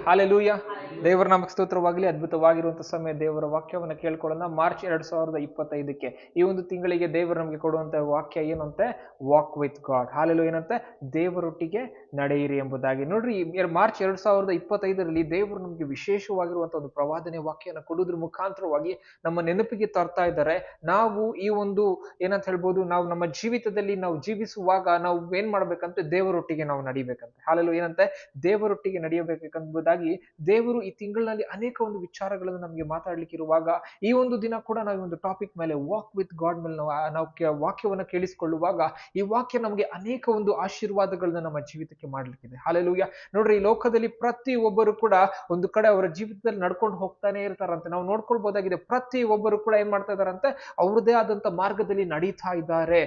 Hallelujah. ದೇವರ ನಾಮಕ್ಕೆ ಸ್ತೋತ್ರವಾಗಲಿ. ಅದ್ಭುತವಾಗಿರುವಂತಹ ಸಮಯ ದೇವರ ವಾಕ್ಯವನ್ನು ಕೇಳ್ಕೊಳ್ಳೋಣ. ಮಾರ್ಚ್ 2025 ಈ ಒಂದು ತಿಂಗಳಿಗೆ ದೇವರು ನಮಗೆ ಕೊಡುವಂತಹ ವಾಕ್ಯ ಏನಂತೆ, ವಾಕ್ ವಿತ್ ಗಾಡ್. ಹಾಲೆಲೂಯ. ಏನಂತೆ, ದೇವರೊಟ್ಟಿಗೆ ನಡೆಯಿರಿ ಎಂಬುದಾಗಿ. ನೋಡ್ರಿ, ಮಾರ್ಚ್ 2025 ದೇವರು ನಮಗೆ ವಿಶೇಷವಾಗಿರುವಂತಹ ಒಂದು ಪ್ರವಾದನೆ ವಾಕ್ಯನ ಕೊಡುವುದ್ರ ಮುಖಾಂತರವಾಗಿ ನಮ್ಮ ನೆನಪಿಗೆ ತರ್ತಾ ಇದ್ದಾರೆ. ನಾವು ಈ ಒಂದು ಏನಂತ ಹೇಳ್ಬೋದು, ನಾವು ನಮ್ಮ ಜೀವಿತದಲ್ಲಿ ನಾವು ಜೀವಿಸುವಾಗ ನಾವು ಏನ್ ಮಾಡ್ಬೇಕಂತೆ, ದೇವರೊಟ್ಟಿಗೆ ನಾವು ನಡಿಬೇಕಂತೆ. ಹಾಲೆಲೂಯ. ಏನಂತೆ, ದೇವರೊಟ್ಟಿಗೆ ನಡೆಯಬೇಕೆಂಬುದಾಗಿ ದೇವರು ಈ ತಿಂಗಳಿನಲ್ಲಿ ಅನೇಕ ಒಂದು ವಿಚಾರಗಳನ್ನು ನಮಗೆ ಮಾತಾಡ್ಲಿಕ್ಕೆ ಇರುವಾಗ, ಈ ಒಂದು ದಿನ ಕೂಡ ನಾವು ಒಂದು ಟಾಪಿಕ್ ಮೇಲೆ, ವಾಕ್ ವಿತ್ ಗಾಡ್ ಮೇಲೆ ನಾವು ವಾಕ್ಯವನ್ನು ಕೇಳಿಸಿಕೊಳ್ಳುವಾಗ, ಈ ವಾಕ್ಯ ನಮಗೆ ಅನೇಕ ಒಂದು ಆಶೀರ್ವಾದಗಳನ್ನ ನಮ್ಮ ಜೀವಿತಕ್ಕೆ ಮಾಡ್ಲಿಕ್ಕಿದೆ. ಹಾಲೆಲೂಯ. ನೋಡ್ರಿ, ಈ ಲೋಕದಲ್ಲಿ ಪ್ರತಿ ಒಬ್ಬರು ಕೂಡ ಒಂದು ಕಡೆ ಅವರ ಜೀವಿತದಲ್ಲಿ ನಡ್ಕೊಂಡು ಹೋಗ್ತಾನೆ ಇರ್ತಾರಂತೆ. ನಾವು ನೋಡ್ಕೊಳ್ಬಹುದಾಗಿದೆ, ಪ್ರತಿ ಒಬ್ಬರು ಕೂಡ ಏನ್ ಮಾಡ್ತಾ ಇದಾರಂತೆ, ಅವ್ರದೇ ಆದಂತ ಮಾರ್ಗದಲ್ಲಿ ನಡೀತಾ ಇದ್ದಾರೆ.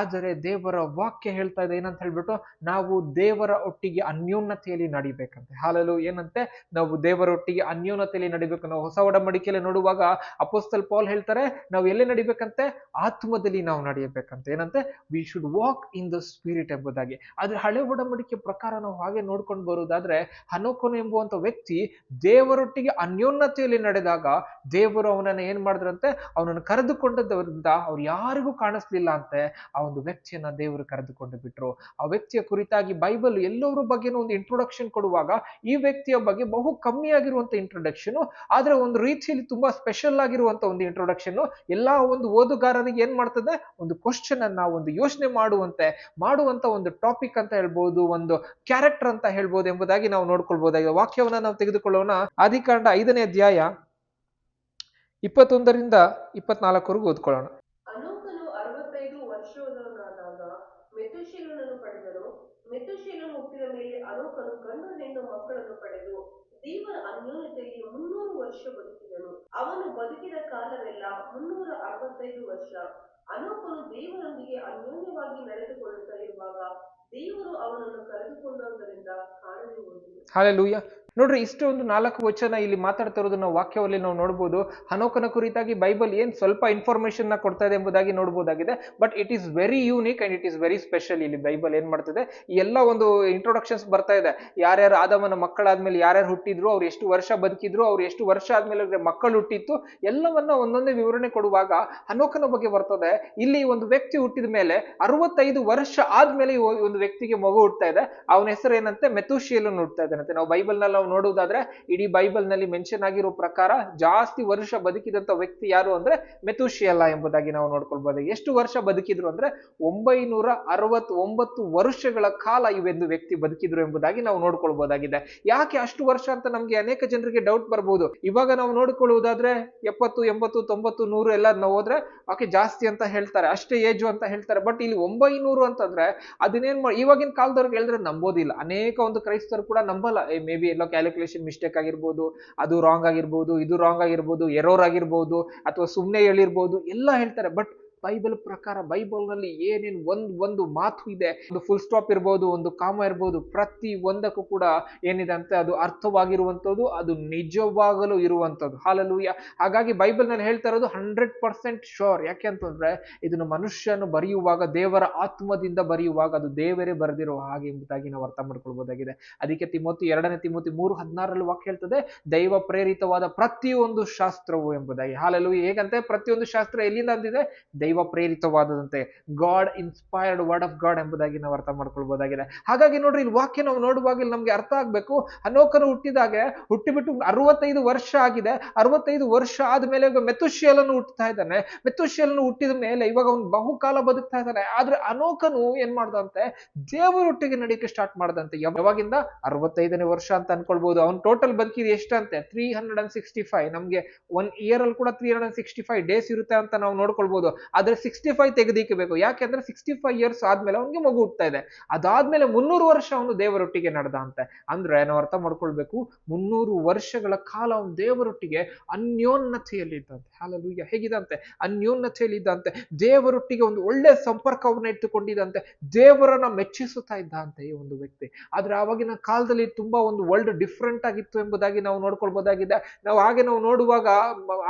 ಆದರೆ ದೇವರ ವಾಕ್ಯ ಹೇಳ್ತಾ ಇದೆ ಏನಂತ ಹೇಳ್ಬಿಟ್ಟು, ನಾವು ದೇವರ ಒಟ್ಟಿಗೆ ಅನ್ಯೋನ್ಯತೆಯಲ್ಲಿ ನಡಿಬೇಕಂತೆ. ಹಾಲೆಲೂಯ. ಏನಂತೆ, ನಾವು ದೇವರೊಟ್ಟಿಗೆ ಅನ್ಯೋನ್ಯತೆಯಲ್ಲಿ ನಡಿಬೇಕು. ನಾವು ಹೊಸ ಒಡಂಬಡಿಕೆಯಲ್ಲಿ ನೋಡುವಾಗ ಅಪೊಸ್ತಲ ಪೌಲ್ ಹೇಳ್ತಾರೆ, ನಾವು ಎಲ್ಲಿ ನಡಿಬೇಕಂತೆ, ಆತ್ಮದಲ್ಲಿ ನಾವು ನಡೆಯಬೇಕಂತೆ. ಏನಂತೆ, we should walk in the spirit ಎಂಬುದಾಗಿ. ಆದ್ರೆ ಹಳೆ ಒಡಂಬಡಿಕೆ ಪ್ರಕಾರ ನಾವು ಹಾಗೆ ನೋಡ್ಕೊಂಡು ಬರುವುದಾದ್ರೆ, ಹನೋಕನು ಎಂಬುವಂತ ವ್ಯಕ್ತಿ ದೇವರೊಟ್ಟಿಗೆ ಅನ್ಯೋನ್ಯತೆಯಲ್ಲಿ ನಡೆದಾಗ ದೇವರು ಅವನನ್ನ ಏನ್ ಮಾಡಿದ್ರಂತೆ, ಅವನನ್ನು ಕರೆದುಕೊಂಡದ್ರಿಂದ ಅವ್ರು ಯಾರಿಗೂ ಕಾಣಿಸ್ಲಿಲ್ಲ ಅಂತೆ. ಆ ಒಂದು ವ್ಯಕ್ತಿಯನ್ನ ದೇವರು ಕರೆದುಕೊಂಡು ಬಿಟ್ರು. ಆ ವ್ಯಕ್ತಿಯ ಕುರಿತಾಗಿ ಬೈಬಲ್ ಎಲ್ಲರ ಬಗ್ಗೆನೂ ಒಂದು ಇಂಟ್ರೊಡಕ್ಷನ್ ಕೊಡುವಾಗ, ಈ ವ್ಯಕ್ತಿಯ ಬಗ್ಗೆ ಬಹು ಕಮ್ಮಿ ಆಗಿರುವಂತ ಇಂಟ್ರೊಡಕ್ಷನ್, ಆದ್ರೆ ಒಂದು ರೀತಿಯಲ್ಲಿ ತುಂಬಾ ಸ್ಪೆಷಲ್ ಆಗಿರುವಂತ ಒಂದು ಇಂಟ್ರೊಡಕ್ಷನ್ ಎಲ್ಲಾ ಒಂದು ಓದುಗಾರರಿಗೆ ಏನ್ ಮಾಡ್ತದೆ, ಒಂದು ಕ್ವಶನ್ ಅನ್ನ, ಒಂದು ಯೋಚನೆ ಮಾಡುವಂತ ಒಂದು ಟಾಪಿಕ್ ಅಂತ ಹೇಳ್ಬೋದು, ಒಂದು ಕ್ಯಾರೆಕ್ಟರ್ ಅಂತ ಹೇಳ್ಬೋದು ಎಂಬುದಾಗಿ ನಾವು ನೋಡ್ಕೊಳ್ಬಹುದಾಗಿದೆ. ವಾಕ್ಯವನ್ನ ನಾವು ತೆಗೆದುಕೊಳ್ಳೋಣ. ಆದಿಕಾಂಡ 5ನೇ ಅಧ್ಯಾಯ 21ರಿಂದ 24 ಓದ್ಕೊಳ್ಳೋಣ. ಅನೋಕನು 65 ವರ್ಷದವನಾದಾಗ ಮೆತೂಷೆಲನನ್ನು ಪಡೆದನು. ಮೆತೂಷೆಲನು ಹುಟ್ಟಿದ ಮೇಲೆ ಅನೋಕನು ಗಂಡು ಹೆಣ್ಣು ಮಕ್ಕಳನ್ನು ಪಡೆದು ದೇವರ ಅನ್ಯೋನ್ಯತೆಯಲ್ಲಿ 300 ವರ್ಷ ಬದುಕಿದನು. ಅವನು ಬದುಕಿದ ಕಾಲವೆಲ್ಲ 365 ವರ್ಷ. ಅನೋಕನು ದೇವರೊಂದಿಗೆ ಅನ್ಯೋನ್ಯವಾಗಿ ನಡೆದುಕೊಳ್ಳುತ್ತಾ ಇರುವಾಗ ದೇವರು ಅವನನ್ನು ಕರೆದುಕೊಂಡದ್ದರಿಂದ ಕಾಣದೆ ಹೋದನು. ಹಾಲೆಲೂಯ. ನೋಡ್ರಿ, ಇಷ್ಟು ಒಂದು 4 ವಚನ ಇಲ್ಲಿ ಮಾತಾಡ್ತಾ ಇರೋದು ನಾವು ವಾಕ್ಯದಲ್ಲಿ ನಾವು ನೋಡ್ಬೋದು. ಹನೋಕನ ಕುರಿತಾಗಿ ಬೈಬಲ್ ಏನ್ ಸ್ವಲ್ಪ ಇನ್ಫಾರ್ಮೇಶನ್ ನ ಕೊಡ್ತಾ ಇದೆ ಎಂಬುದಾಗಿ ನೋಡ್ಬೋದಾಗಿದೆ. But it is very unique and it is very special. ಇಲ್ಲಿ ಬೈಬಲ್ ಏನ್ ಮಾಡ್ತದೆ, ಎಲ್ಲ ಒಂದು ಇಂಟ್ರೊಡಕ್ಷನ್ಸ್ ಬರ್ತಾ ಇದೆ. ಯಾರ್ಯಾರು ಆದಮನ ಮಕ್ಕಳಾದ್ಮೇಲೆ ಯಾರ್ಯಾರು ಹುಟ್ಟಿದ್ರು, ಅವ್ರು ಎಷ್ಟು ವರ್ಷ ಬದುಕಿದ್ರು, ಅವ್ರು ಎಷ್ಟು ವರ್ಷ ಆದ್ಮೇಲೆ ಮಕ್ಕಳು ಹುಟ್ಟಿತ್ತು, ಎಲ್ಲವನ್ನ ಒಂದೊಂದೇ ವಿವರಣೆ ಕೊಡುವಾಗ ಹನೋಕನ ಬಗ್ಗೆ ಬರ್ತದೆ. ಇಲ್ಲಿ ಒಂದು ವ್ಯಕ್ತಿ ಹುಟ್ಟಿದ ಮೇಲೆ 65 ವರ್ಷ ಆದ್ಮೇಲೆ ಈ ಒಂದು ವ್ಯಕ್ತಿಗೆ ಮಗು ಹುಡ್ತಾ ಇದೆ. ಅವನ ಹೆಸರು ಏನಂತೆ, ಮೆತೂಷೆಲನ್ ಹುಡ್ತಾ ಇದ್ದಾನಂತೆ. ನಾವು ಬೈಬಲ್ ನಲ್ಲಿ ನಾವು ನೋಡುವುದಾದ್ರೆ, ಇಡೀ ಬೈಬಲ್ ನಲ್ಲಿ ಮೆನ್ಷನ್ ಆಗಿರೋ ಪ್ರಕಾರ ಜಾಸ್ತಿ ವರ್ಷ ಬದುಕಿದಂತ ವ್ಯಕ್ತಿ ಯಾರು ಅಂದ್ರೆ ಮೆತೂಷೆಲ ಎಂಬುದಾಗಿ ನಾವು ನೋಡ್ಕೊಳ್ಬಹುದು. ಎಷ್ಟು ವರ್ಷ ಬದುಕಿದ್ರು ಅಂದ್ರೆ 969 ವರ್ಷಗಳ ಕಾಲ ಇವೆಂದು ವ್ಯಕ್ತಿ ಬದುಕಿದ್ರು ಎಂಬುದಾಗಿ ನಾವು ನೋಡ್ಕೊಳ್ಬಹುದಾಗಿದೆ. ಯಾಕೆ ಅಷ್ಟು ವರ್ಷ ಅಂತ ನಮ್ಗೆ ಅನೇಕ ಜನರಿಗೆ ಡೌಟ್ ಬರ್ಬೋದು. ಇವಾಗ ನಾವು ನೋಡ್ಕೊಳ್ಳುವುದಾದ್ರೆ 70, 80, 90, 100 ಎಲ್ಲ ನಾವು ಹೋದ್ರೆ ಆಕೆ ಜಾಸ್ತಿ ಅಂತ ಹೇಳ್ತಾರೆ, ಅಷ್ಟೇ ಏಜು ಅಂತ ಹೇಳ್ತಾರೆ. ಬಟ್ ಇಲ್ಲಿ 900 ಅಂತಂದ್ರೆ ಅದನ್ನೇನ್ ಇವಾಗಿನ ಕಾಲದವ್ರಿಗೆ ಹೇಳಿದ್ರೆ ನಂಬೋದಿಲ್ಲ. ಅನೇಕ ಒಂದು ಕ್ರೈಸ್ತರು ಕೂಡ ನಂಬಲ್ಲ. May be yellow calculation mistake ಆಗಿರ್ಬೋದು, ಅದು ರಾಂಗ್ ಆಗಿರ್ಬೋದು, ಇದು ರಾಂಗ್ ಆಗಿರ್ಬೋದು, ಎರರ್ ಆಗಿರ್ಬೋದು, ಅಥವಾ ಸುಮ್ಮನೆ ಹೇಳಿರ್ಬೋದು, ಎಲ್ಲ ಹೇಳ್ತಾರೆ. ಬಟ್ ಬೈಬಲ್ ಪ್ರಕಾರ ಬೈಬಲ್ ನಲ್ಲಿ ಏನೇನು ಒಂದು ಮಾತು ಇದೆ, ಒಂದು ಫುಲ್ ಸ್ಟಾಪ್ ಇರ್ಬೋದು, ಒಂದು ಕಾಮ ಇರ್ಬೋದು, ಪ್ರತಿ ಒಂದಕ್ಕೂ ಕೂಡ ಏನಿದೆ ಅಂತ ಅದು ಅರ್ಥವಾಗಿರುವಂತದ್ದು, ಅದು ನಿಜವಾಗಲೂ ಇರುವಂತದ್ದು. ಹಾಲೆಲೂಯ. ಹಾಗಾಗಿ ಬೈಬಲ್ ನಲ್ಲಿ ಹೇಳ್ತಾ ಇರೋದು 100% ಶೋರ್. ಯಾಕೆ ಅಂತಂದ್ರೆ ಇದನ್ನು ಮನುಷ್ಯನು ಬರೆಯುವಾಗ, ದೇವರ ಆತ್ಮದಿಂದ ಬರೆಯುವಾಗ ಅದು ದೇವರೇ ಬರೆದಿರೋ ಹಾಗೆ ಎಂಬುದಾಗಿ ನಾವು ಅರ್ಥ ಮಾಡ್ಕೊಳ್ಬಹುದಾಗಿದೆ. ಅದಕ್ಕೆ 2ನೇ ತಿಮೋತಿ 3:16 ವಾಕ್ಯ ಹೇಳ್ತದೆ, ದೈವ ಪ್ರೇರಿತವಾದ ಪ್ರತಿಯೊಂದು ಶಾಸ್ತ್ರವು ಎಂಬುದಾಗಿ. ಹಾಲೆಲೂಯ. ಹೇಗಂತೆ, ಪ್ರತಿಯೊಂದು ಶಾಸ್ತ್ರ ಎಲ್ಲಿಂದ ಅಂದಿದೆ, ದೈವ ಪ್ರೇರಿತವಾದಂತೆ, God inspired word of God ಎಂಬುದಾಗಿ ನಾವು ಅರ್ಥ ಮಾಡ್ಕೊಳ್ಬಹುದಾಗಿದೆ. ಹಾಗಾಗಿ ನೋಡ್ರಿ, ಇಲ್ಲಿ ವಾಕ್ಯ ನಾವು ನೋಡುವಾಗ ನಮ್ಗೆ ಅರ್ಥ ಆಗ್ಬೇಕು, ಹನೋಕನು ಹುಟ್ಟಿಬಿಟ್ಟು 65 ವರ್ಷ ಆಗಿದೆ. 65 ವರ್ಷ ಆದ್ಮೇಲೆ ಇವಾಗ ಮೆತೂಷೆಲನು ಹುಟ್ಟುತ್ತಾ ಇದ್ದಾನೆ. ಮೆತೂಷೆಲನು ಹುಟ್ಟಿದ ಮೇಲೆ ಇವಾಗ ಅವ್ನು ಬಹುಕಾಲ ಬದುಕ್ತಾ ಇದ್ದಾನೆ. ಆದ್ರೆ ಅನೋಕನು ಏನ್ ಮಾಡ್ದಂತೆ, ದೇವರೊಟ್ಟಿಗೆ ನಡೀಕೆ ಸ್ಟಾರ್ಟ್ ಮಾಡ್ದಂತೆ. ಯಾವಾಗಿಂದ? 65ನೇ ವರ್ಷ ಅಂತ ಅನ್ಕೊಳ್ಬಹುದು. ಅವ್ನು ಟೋಟಲ್ ಬದುಕಿದ ಎಷ್ಟಂತೆ, 365. ನಮ್ಗೆ 1 ಇಯರ್ ಅಲ್ಲಿ ಕೂಡ 365 ಡೇಸ್ ಇರುತ್ತೆ ಅಂತ ನಾವು ನೋಡ್ಕೊಳ್ಬಹುದು. ಆದ್ರೆ 65 ತೆಗೆದಿಕ್ಕಬೇಕು. ಯಾಕೆಂದ್ರೆ 65 ಇಯರ್ಸ್ ಆದ್ಮೇಲೆ ಅವನಿಗೆ ಮಗು ಹುಟ್ತಾ ಇದೆ. ಅದಾದ್ಮೇಲೆ 300 ವರ್ಷ ಅವನು ದೇವರೊಟ್ಟಿಗೆ ನಡೆದ ಅಂತೆ. ಅಂದ್ರೆ ನಾವು ಅರ್ಥ ಮಾಡ್ಕೊಳ್ಬೇಕು, 300 ವರ್ಷಗಳ ಕಾಲ ಅವನು ದೇವರೊಟ್ಟಿಗೆ ಅನ್ಯೋನ್ಯತೆಯಲ್ಲಿ ಇದ್ದಂತೆ. ಹಾಲೆಲೂಯ. ಹೇಗಿದಂತೆ, ಅನ್ಯೋನ್ಯತೆಯಲ್ಲಿ ಇದ್ದಂತೆ, ದೇವರೊಟ್ಟಿಗೆ ಒಂದು ಒಳ್ಳೆ ಸಂಪರ್ಕವನ್ನ ಇಟ್ಟುಕೊಂಡಿದ್ದಂತೆ, ದೇವರನ್ನ ಮೆಚ್ಚಿಸುತ್ತಾ ಇದ್ದಂತೆ ಈ ಒಂದು ವ್ಯಕ್ತಿ. ಆದ್ರೆ ಆವಾಗಿನ ಕಾಲದಲ್ಲಿ ತುಂಬಾ ಒಂದು ವರ್ಲ್ಡ್ ಡಿಫ್ರೆಂಟ್ ಆಗಿತ್ತು ಎಂಬುದಾಗಿ ನಾವು ನೋಡ್ಕೊಳ್ಬಹುದಾಗಿದೆ. ನಾವು ನೋಡುವಾಗ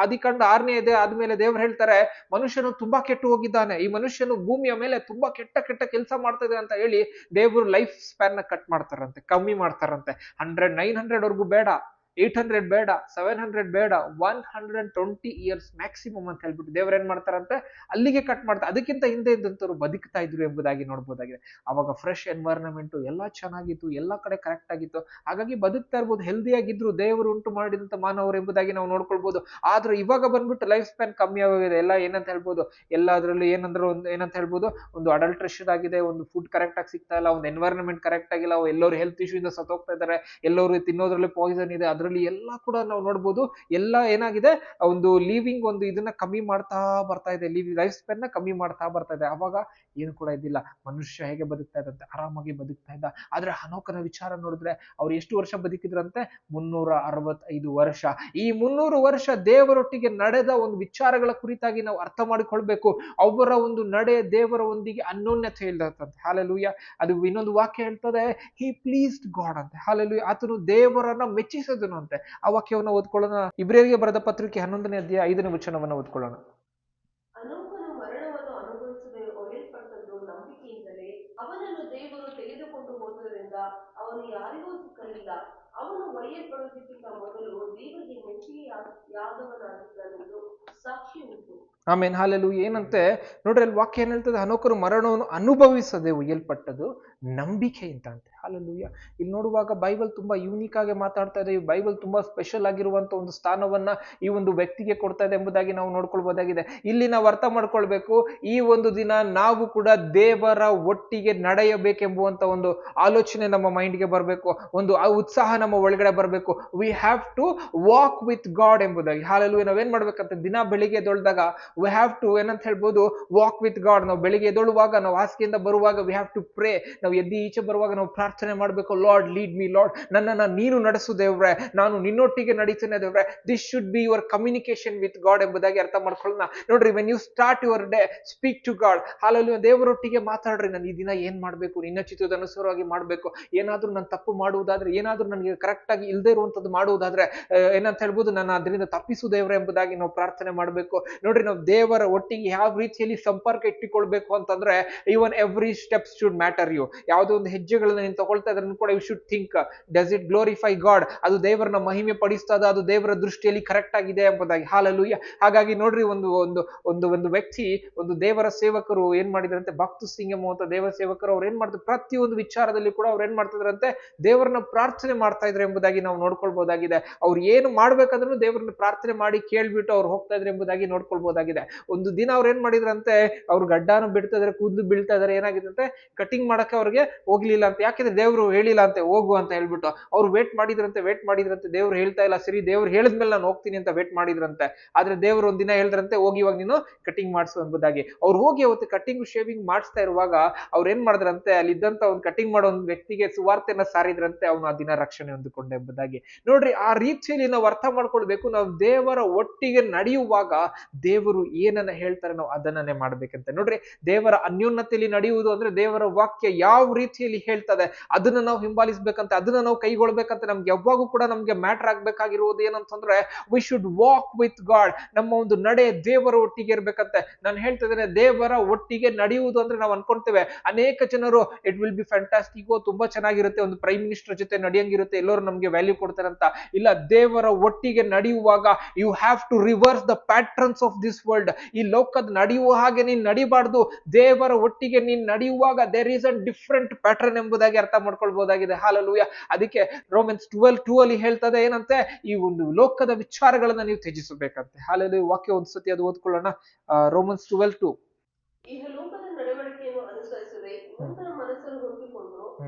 ಆದಿಕಾಂಡ 6ನೇ ಆದ್ಮೇಲೆ ದೇವರು ಹೇಳ್ತಾರೆ, ಮನುಷ್ಯನು ತುಂಬಾ ತುಂಬಾ ಕೆಟ್ಟು ಹೋಗಿದ್ದಾನೆ, ಈ ಮನುಷ್ಯನು ಭೂಮಿಯ ಮೇಲೆ ತುಂಬಾ ಕೆಟ್ಟ ಕೆಟ್ಟ ಕೆಲಸ ಮಾಡ್ತಾ ಇದೆ ಅಂತ ಹೇಳಿ ದೇವರು ಲೈಫ್ ಸ್ಪ್ಯಾನ್ ನ ಕಟ್ ಮಾಡ್ತಾರಂತೆ, ಕಮ್ಮಿ ಮಾಡ್ತಾರಂತೆ. 900 ವರ್ಗೂ ಬೇಡ, 800 ಬೇಡ, 700 ಬೇಡ, 120 years ಮ್ಯಾಕ್ಸಿಮಮ್ ಅಂತ ಹೇಳ್ಬಿಟ್ಟು ದೇವ್ರ ಏನ್ ಮಾಡ್ತಾರಂತೆ ಅಲ್ಲಿಗೆ ಕಟ್ ಮಾಡ್ತಾರೆ. ಅದಕ್ಕಿಂತ ಹಿಂದೆ ಇದ್ದಂತವ್ರು ಬದುಕ್ತಾ ಇದ್ರು ಎಂಬುದಾಗಿ ನೋಡ್ಬೋದಾಗಿದೆ. ಅವಾಗ ಫ್ರೆಶ್ ಎನ್ವೈರನ್ಮೆಂಟ್ ಎಲ್ಲ ಚೆನ್ನಾಗಿತ್ತು, ಎಲ್ಲ ಕಡೆ ಕರೆಕ್ಟ್ ಆಗಿತ್ತು, ಹಾಗಾಗಿ ಬದುಕ್ತಾ ಇರ್ಬೋದು, ಹೆಲ್ದಿ ಆಗಿದ್ರು ದೇವರು ಉಂಟು ಮಾಡಿದಂತ ಮಾನವರು ಎಂಬುದಾಗಿ ನಾವು ನೋಡ್ಕೊಳ್ಬಹುದು. ಆದ್ರೆ ಇವಾಗ ಬಂದ್ಬಿಟ್ಟು ಲೈಫ್ ಸ್ಪ್ಯಾನ್ ಕಮ್ಮಿ ಆಗೋಗಿದೆ. ಎಲ್ಲ ಏನಂತ ಹೇಳ್ಬೋದು, ಎಲ್ಲದ್ರಲ್ಲಿ ಏನಂತ ಹೇಳ್ಬೋದು, ಒಂದು ಅಡಲ್ಟ್ರೇಷನ್ ಆಗಿದೆ, ಒಂದು ಫುಡ್ ಕರೆಕ್ಟ್ ಆಗಿ ಸಿಗ್ತಾ ಇಲ್ಲ, ಒಂದು ಎನ್ವೈರನ್ಮೆಂಟ್ ಕರೆಕ್ಟ್ ಆಗಿಲ್ಲ, ಎಲ್ಲರೂ ಹೆಲ್ತ್ ಇಶ್ಯೂ ಇಂದ ಸತ್ತೋಗ್ತಾ ಇದ್ದಾರೆ, ಎಲ್ಲರೂ ತಿನ್ನೋದ್ರಲ್ಲಿ ಪಾಯ್ಸನ್ ಇದೆ, ಅದರಲ್ಲಿ ಎಲ್ಲ ಕೂಡ ನಾವು ನೋಡ್ಬೋದು. ಎಲ್ಲ ಏನಾಗಿದೆ, ಒಂದು ಲಿವಿಂಗ್ ಒಂದು ಇದನ್ನ ಕಮ್ಮಿ ಮಾಡ್ತಾ ಬರ್ತಾ ಇದೆ, ಲೈಫ್ ಸ್ಪ್ಯಾನ್ ನ ಕಮ್ಮಿ ಮಾಡ್ತಾ ಬರ್ತಾ ಇದೆ. ಅವಾಗ ಏನು ಕೂಡ ಇದ್ದಿಲ್ಲ, ಮನುಷ್ಯ ಹೇಗೆ ಬದುಕ್ತಾ ಇದ್ದಂತೆ, ಆರಾಮಾಗಿ ಬದುಕ್ತಾ ಇದ್ದ. ಆದ್ರೆ ಹನೋಕನ ವಿಚಾರ ನೋಡಿದ್ರೆ ಅವ್ರು ಎಷ್ಟು ವರ್ಷ ಬದುಕಿದ್ರಂತೆ, 365 ವರ್ಷ. ಈ 300 ವರ್ಷ ದೇವರೊಟ್ಟಿಗೆ ನಡೆದ ಒಂದು ವಿಚಾರಗಳ ಕುರಿತಾಗಿ ನಾವು ಅರ್ಥ ಮಾಡಿಕೊಳ್ಬೇಕು. ಅವರ ಒಂದು ನಡೆ ದೇವರ ಒಂದಿಗೆ ಅನ್ಯೋನ್ಯತೆ ಇಲ್ಲದಂತೆ. ಹಾಲೆಲೂಯ. ಅದು ಇನ್ನೊಂದು ವಾಕ್ಯ ಹೇಳ್ತದೆ, ಹಿ ಪ್ಲೀಸ್ಡ್ ಗಾಡ್ ಅಂತ. ಹಾಲೆಲೂಯ. ಆತನು ದೇವರನ್ನ ಮೆಚ್ಚಿಸಿದನು ಅಂತೆ. ಆ ವಾಕ್ಯವನ್ನು ಓದ್ಕೊಳ್ಳೋಣ. ಇಬ್ರಿಯರಿಗೆ ಬರೆದ ಪತ್ರಿಕೆ 11ನೇ ಅಧ್ಯಾಯ 5ನೇ ವಚನವನ್ನು ಓದ್ಕೊಳ್ಳೋಣ. ಅನೋಕನು ಮರಣವನ್ನು ಅನುಭವಿಸದೆ ಒಯ್ಯಲ್ಪಟ್ಟದ್ದು ನಂಬಿಕೆಯಿಂದಲೇ. ಅವನನ್ನು ದೇವರು ತೆಗೆದುಕೊಂಡು ಹೋದುದರಿಂದ ಅವನು ಯಾರಿಗೂ ಸಿಕ್ಕಲಿಲ್ಲ. ಅವನು ಒಯ್ಯಲ್ಪಡುವುದಕ್ಕಿಂತ ಮೊದಲು ದೇವರಿಗೆ ಮೆಚ್ಚಿಗೆಯಾದವನಾಗಿದ್ದನೆಂದು ಸಾಕ್ಷಿ ಉಂಟು. ಆಮೇನ್. ಹಾಲೆಲೂಯ. ಏನಂತೆ ನೋಡ್ರಿ, ಅಲ್ಲಿ ವಾಕ್ಯ ಏನ್ ಹೇಳ್ತದೆ, ಹನೋಕರು ಮರಣವನ್ನು ಅನುಭವಿಸದೆ ಒಯ್ಯಲ್ಪಟ್ಟದ್ದು ನಂಬಿಕೆಯಿಂದ ಅಂತೆ. ಹಾಲೆಲೂಯ. ಇಲ್ಲಿ ನೋಡುವಾಗ ಬೈಬಲ್ ತುಂಬಾ ಯೂನಿಕ್ ಆಗಿ ಮಾತಾಡ್ತಾ ಇದೆ. ಈ ಬೈಬಲ್ ತುಂಬಾ ಸ್ಪೆಷಲ್ ಆಗಿರುವಂತ ಒಂದು ಸ್ಥಾನವನ್ನ ಈ ಒಂದು ವ್ಯಕ್ತಿಗೆ ಕೊಡ್ತಾ ಇದೆ ಎಂಬುದಾಗಿ ನಾವು ನೋಡ್ಕೊಳ್ಬಹುದಾಗಿದೆ. ಇಲ್ಲಿ ನಾವು ಅರ್ಥ ಮಾಡ್ಕೊಳ್ಬೇಕು, ಈ ಒಂದು ದಿನ ನಾವು ಕೂಡ ದೇವರ ಒಟ್ಟಿಗೆ ನಡೆಯಬೇಕೆಂಬುವಂತ ಒಂದು ಆಲೋಚನೆ ನಮ್ಮ ಮೈಂಡ್ಗೆ ಬರಬೇಕು, ಒಂದು ಉತ್ಸಾಹ ನಮ್ಮ ಒಳಗಡೆ ಬರಬೇಕು. We have to walk with God ಎಂಬುದಾಗಿ. ಹಾಲೆಲೂಯ. ನಾವೇನ್ ಮಾಡ್ಬೇಕಂತ, ದಿನ ಬೆಳಿಗ್ಗೆ ಎದ್ದೊಳ್ದಾಗ ವಿ ಹ್ಯಾವ್ ಟು ಏನಂತ ಹೇಳ್ಬೋದು, ವಾಕ್ ವಿತ್ ಗಾಡ್. ನಾವು ಬೆಳಿಗ್ಗೆ ಎದ್ದೊಳ್ಳುವಾಗ, ನಾವು ಹಾಸಿಗೆಯಿಂದ ಬರುವಾಗ ವಿ ಹ್ಯಾವ್ ಟು ಪ್ರೇ. ನಾವು ಎದ್ದು ಈಚೆ ಬರುವಾಗ ನಾವು ಪ್ರಾರ್ಥನೆ ಮಾಡಬೇಕು, ಲಾರ್ಡ್ ಲೀಡ್ ಮೀ ಲಾರ್ಡ್, ನನ್ನನ್ನ ನೀನು ನಡೆಸು ದೇವ್ರೆ, ನಾನು ನಿನ್ನೊಟ್ಟಿಗೆ ನಡೀತೇನೆ ದೇವ್ರೆ. This should be your communication with God ಎಂಬುದಾಗಿ ಅರ್ಥ ಮಾಡ್ಕೊಳ್ಳೋಣ. ನೋಡ್ರಿ, when you start your day, speak to God. Hallelujah. ದೇವರೊಟ್ಟಿಗೆ ಮಾತಾಡ್ರಿ, ನಾನು ಈ ದಿನ ಏನ್ ಮಾಡ್ಬೇಕು, ನಿನ್ನ ಚಿತ್ತದ ಅನುಸಾರವಾಗಿ ಮಾಡ್ಬೇಕು. ಏನಾದ್ರೂ ನಾನು ತಪ್ಪು ಮಾಡುವುದಾದ್ರೆ, ಏನಾದ್ರೂ ನನಗೆ ಕರೆಕ್ಟ್ ಆಗಿ ಇಲ್ಲದೆ ಇರುವಂತದ್ದು ಮಾಡುವುದಾದ್ರೆ ಏನಂತ ಹೇಳ್ಬೋದು, ನಾನು ಅದರಿಂದ ತಪ್ಪಿಸು ದೇವ್ರೆ ಎಂಬುದಾಗಿ ನಾವು ಪ್ರಾರ್ಥನೆ ಮಾಡಬೇಕು. ನೋಡ್ರಿ, ನಾವು ದೇವರ ಒಟ್ಟಿಗೆ ಯಾವ ರೀತಿಯಲ್ಲಿ ಸಂಪರ್ಕ ಇಟ್ಟುಕೊಳ್ಬೇಕು ಅಂತಂದ್ರೆ, even every steps should matter you. ಯಾವುದೋ ಒಂದು ಹೆಜ್ಜೆಗಳನ್ನ ನೀನು ತಗೊಳ್ತಾ ಇದ್ರೆ ಕೂಡ you should think, does it glorify God? ಅದು ದೇವರನ್ನ ಮಹಿಮೆ ಪಡಿಸ್ತದ, ಅದು ದೇವರ ದೃಷ್ಟಿಯಲ್ಲಿ ಕರೆಕ್ಟ್ ಆಗಿದೆ ಎಂಬುದಾಗಿ. ಹಾಲೆಲೂಯ. ಹಾಗಾಗಿ ನೋಡ್ರಿ, ಒಂದು ಒಂದು ಒಂದು ಒಂದು ವ್ಯಕ್ತಿ, ಒಂದು ದೇವರ ಸೇವಕರು ಏನ್ ಮಾಡಿದ್ರಂತೆ, ಭಕ್ತ ಸಿಂಗ್ ಎಂಬುವಂತ ದೇವರ ಸೇವಕರು ಅವ್ರು ಏನ್ ಮಾಡ್ತಾರೆ, ಪ್ರತಿಯೊಂದು ವಿಚಾರದಲ್ಲಿ ಕೂಡ ಅವ್ರು ಏನ್ ಮಾಡ್ತಿದ್ರಂತೆ, ದೇವರನ್ನ ಪ್ರಾರ್ಥನೆ ಮಾಡ್ತಾ ಇದ್ರು ಎಂಬುದಾಗಿ ನಾವು ನೋಡ್ಕೊಳ್ಬಹುದಾಗಿದೆ. ಅವ್ರು ಏನು ಮಾಡ್ಬೇಕಾದ್ರೂ ದೇವರನ್ನ ಪ್ರಾರ್ಥನೆ ಮಾಡಿ ಕೇಳ್ಬಿಟ್ಟು ಅವ್ರು ಹೋಗ್ತಾ ಇದ್ರು ಎಂಬುದಾಗಿ ನೋಡ್ಕೊಳ್ಬಹುದಾಗಿದೆ. ಒಂದು ದಿನ ಅವ್ರು ಏನ್ ಮಾಡಿದ್ರಂತೆ, ಅವ್ರು ಗಡ್ಡಾನು ಬಿಡ್ತಾ ಇದಾರೆ, ಕೂದಲು ಬೀಳ್ತಾ ಇದಾರೆ, ಏನಾಗಿದಂತೆ, ಕಟಿಂಗ್ ಮಾಡಕ್ಕೆ ಅವ್ರಿಗೆ ಹೋಗ್ಲಿಲ್ಲ ಅಂತ. ಯಾಕೆಂದ್ರೆ ದೇವ್ರು ಹೇಳಿಲ್ಲ ಅಂತೆ ಹೋಗು ಅಂತ ಹೇಳ್ಬಿಟ್ಟು. ಅವ್ರು ವೇಟ್ ಮಾಡಿದ್ರಂತೆ, ದೇವ್ರು ಹೇಳ್ತಾ ಇಲ್ಲ, ಸರಿ ದೇವ್ರು ಹೇಳಿದ್ಮೇಲೆ ನಾನು ಹೋಗ್ತೀನಿ ಅಂತ ವೇಟ್ ಮಾಡಿದ್ರಂತೆ. ಆದ್ರೆ ದೇವ್ರು ಒಂದಿನ ಹೇಳಿದ್ರಂತೆ, ಹೋಗಿ ಇವಾಗ ನೀನು ಕಟಿಂಗ್ ಮಾಡಿಸು ಎಂಬುದಾಗಿ. ಅವ್ರು ಹೋಗಿ ಅವತ್ತು ಕಟಿಂಗ್ ಶೇವಿಂಗ್ ಮಾಡಿಸ್ತಾ ಇರುವಾಗ ಅವ್ರು ಏನ್ ಮಾಡಿದ್ರಂತೆ, ಅಲ್ಲಿದ್ದಂತ ಒಂದು ಕಟಿಂಗ್ ಮಾಡೋ ಒಂದು ವ್ಯಕ್ತಿಗೆ ಸುವಾರ್ತೆಯನ್ನ ಸಾರಿದ್ರಂತೆ, ಅವನು ಆ ದಿನ ರಕ್ಷಣೆ ಹೊಂದಿಕೊಂಡ ಎಂಬುದಾಗಿ. ನೋಡ್ರಿ, ಆ ರೀತಿಯಲ್ಲಿ ನಾವು ಅರ್ಥ ಮಾಡ್ಕೊಳ್ಬೇಕು. ನಾವು ದೇವರ ಒಟ್ಟಿಗೆ ನಡೆಯುವಾಗ ದೇವರು ಏನನ್ನ ಹೇಳ್ತಾರೆ ನಾವು ಅದನ್ನೇ ಮಾಡ್ಬೇಕಂತ. ನೋಡ್ರಿ, ದೇವರ ಅನ್ಯೋನ್ಯತೆಯಲ್ಲಿ ನಡೆಯುವುದು ಅಂದ್ರೆ ದೇವರ ವಾಕ್ಯ ಯಾವ ರೀತಿಯಲ್ಲಿ ಹೇಳ್ತದೆ ಅದನ್ನ ನಾವು ಹಿಂಬಾಲಿಸ್ಬೇಕಂತ, ಅದನ್ನ ನಾವು ಕೈಗೊಳ್ಬೇಕಂತ. ನಮ್ಗೆ ಯಾವಾಗೂ ಕೂಡ ನಮ್ಗೆ ಮ್ಯಾಟರ್ ಆಗ್ಬೇಕಾಗಿರುವುದು ಏನಂತಂದ್ರೆ, we should walk with god. ನಮ್ಮ ಒಂದು ನಡೆ ದೇವರ ಒಟ್ಟಿಗೆ ಇರ್ಬೇಕಂತೆ. ನಾನು ಹೇಳ್ತಾ ಇದ್ದೇನೆ, ದೇವರ ಒಟ್ಟಿಗೆ ನಡೆಯುವುದು ಅಂದ್ರೆ ನಾವು ಅನ್ಕೊಂತೇವೆ, ಅನೇಕ ಜನರು ಇಟ್ ವಿಲ್ ಬಿ ಫ್ಯಾಂಟಾಸ್ಟಿಕ್, ತುಂಬಾ ಚೆನ್ನಾಗಿರುತ್ತೆ, ಒಂದು ಪ್ರೈಮ್ ಮಿನಿಸ್ಟರ್ ಜೊತೆ ನಡೆಯಂಗಿರುತ್ತೆ, ಎಲ್ಲರೂ ನಮ್ಗೆ ವ್ಯಾಲ್ಯೂ ಕೊಡ್ತಾರೆ ಅಂತ. ಇಲ್ಲ, ದೇವರ ಒಟ್ಟಿಗೆ ನಡೆಯುವಾಗ you have to reverse the patterns of this world. ಈ ಲೋಕದ ನಡೆಯುವ ಹಾಗೆ ನೀನ್ ನಡಿಬಾರ್ದು. ದೇವರ ಒಟ್ಟಿಗೆ ನೀನ್ ನಡೆಯುವಾಗ there is a different pattern ಎಂಬುದಾಗಿ ಅರ್ಥ ಮಾಡ್ಕೊಳ್ಬಹುದಾಗಿದೆ. ಹಾಲೆಲೂಯ. ಅದಕ್ಕೆ ರೋಮನ್ಸ್ 12:2 ಅಲ್ಲಿ ಹೇಳ್ತದೆ ಏನಂತೆ, ಈ ಒಂದು ಲೋಕದ ವಿಚಾರಗಳನ್ನ ನೀವು ತ್ಯಜಿಸಬೇಕಂತೆ. ಹಾಲೆಲೂಯ. ವಾಕ್ಯ ಒಂದ್ಸತಿ ಅದು ಓದ್ಕೊಳ್ಳೋಣ. ರೋಮನ್ಸ್ 12:2. ಈಗ ಲೋಕದ ನಡವಳಿಕೆಯನ್ನು ಅನುಸರಿಸದೆ ನೂತನ ಮನಸ್ಸನ್ನು ಹೊಂದಿಕೊಂಡು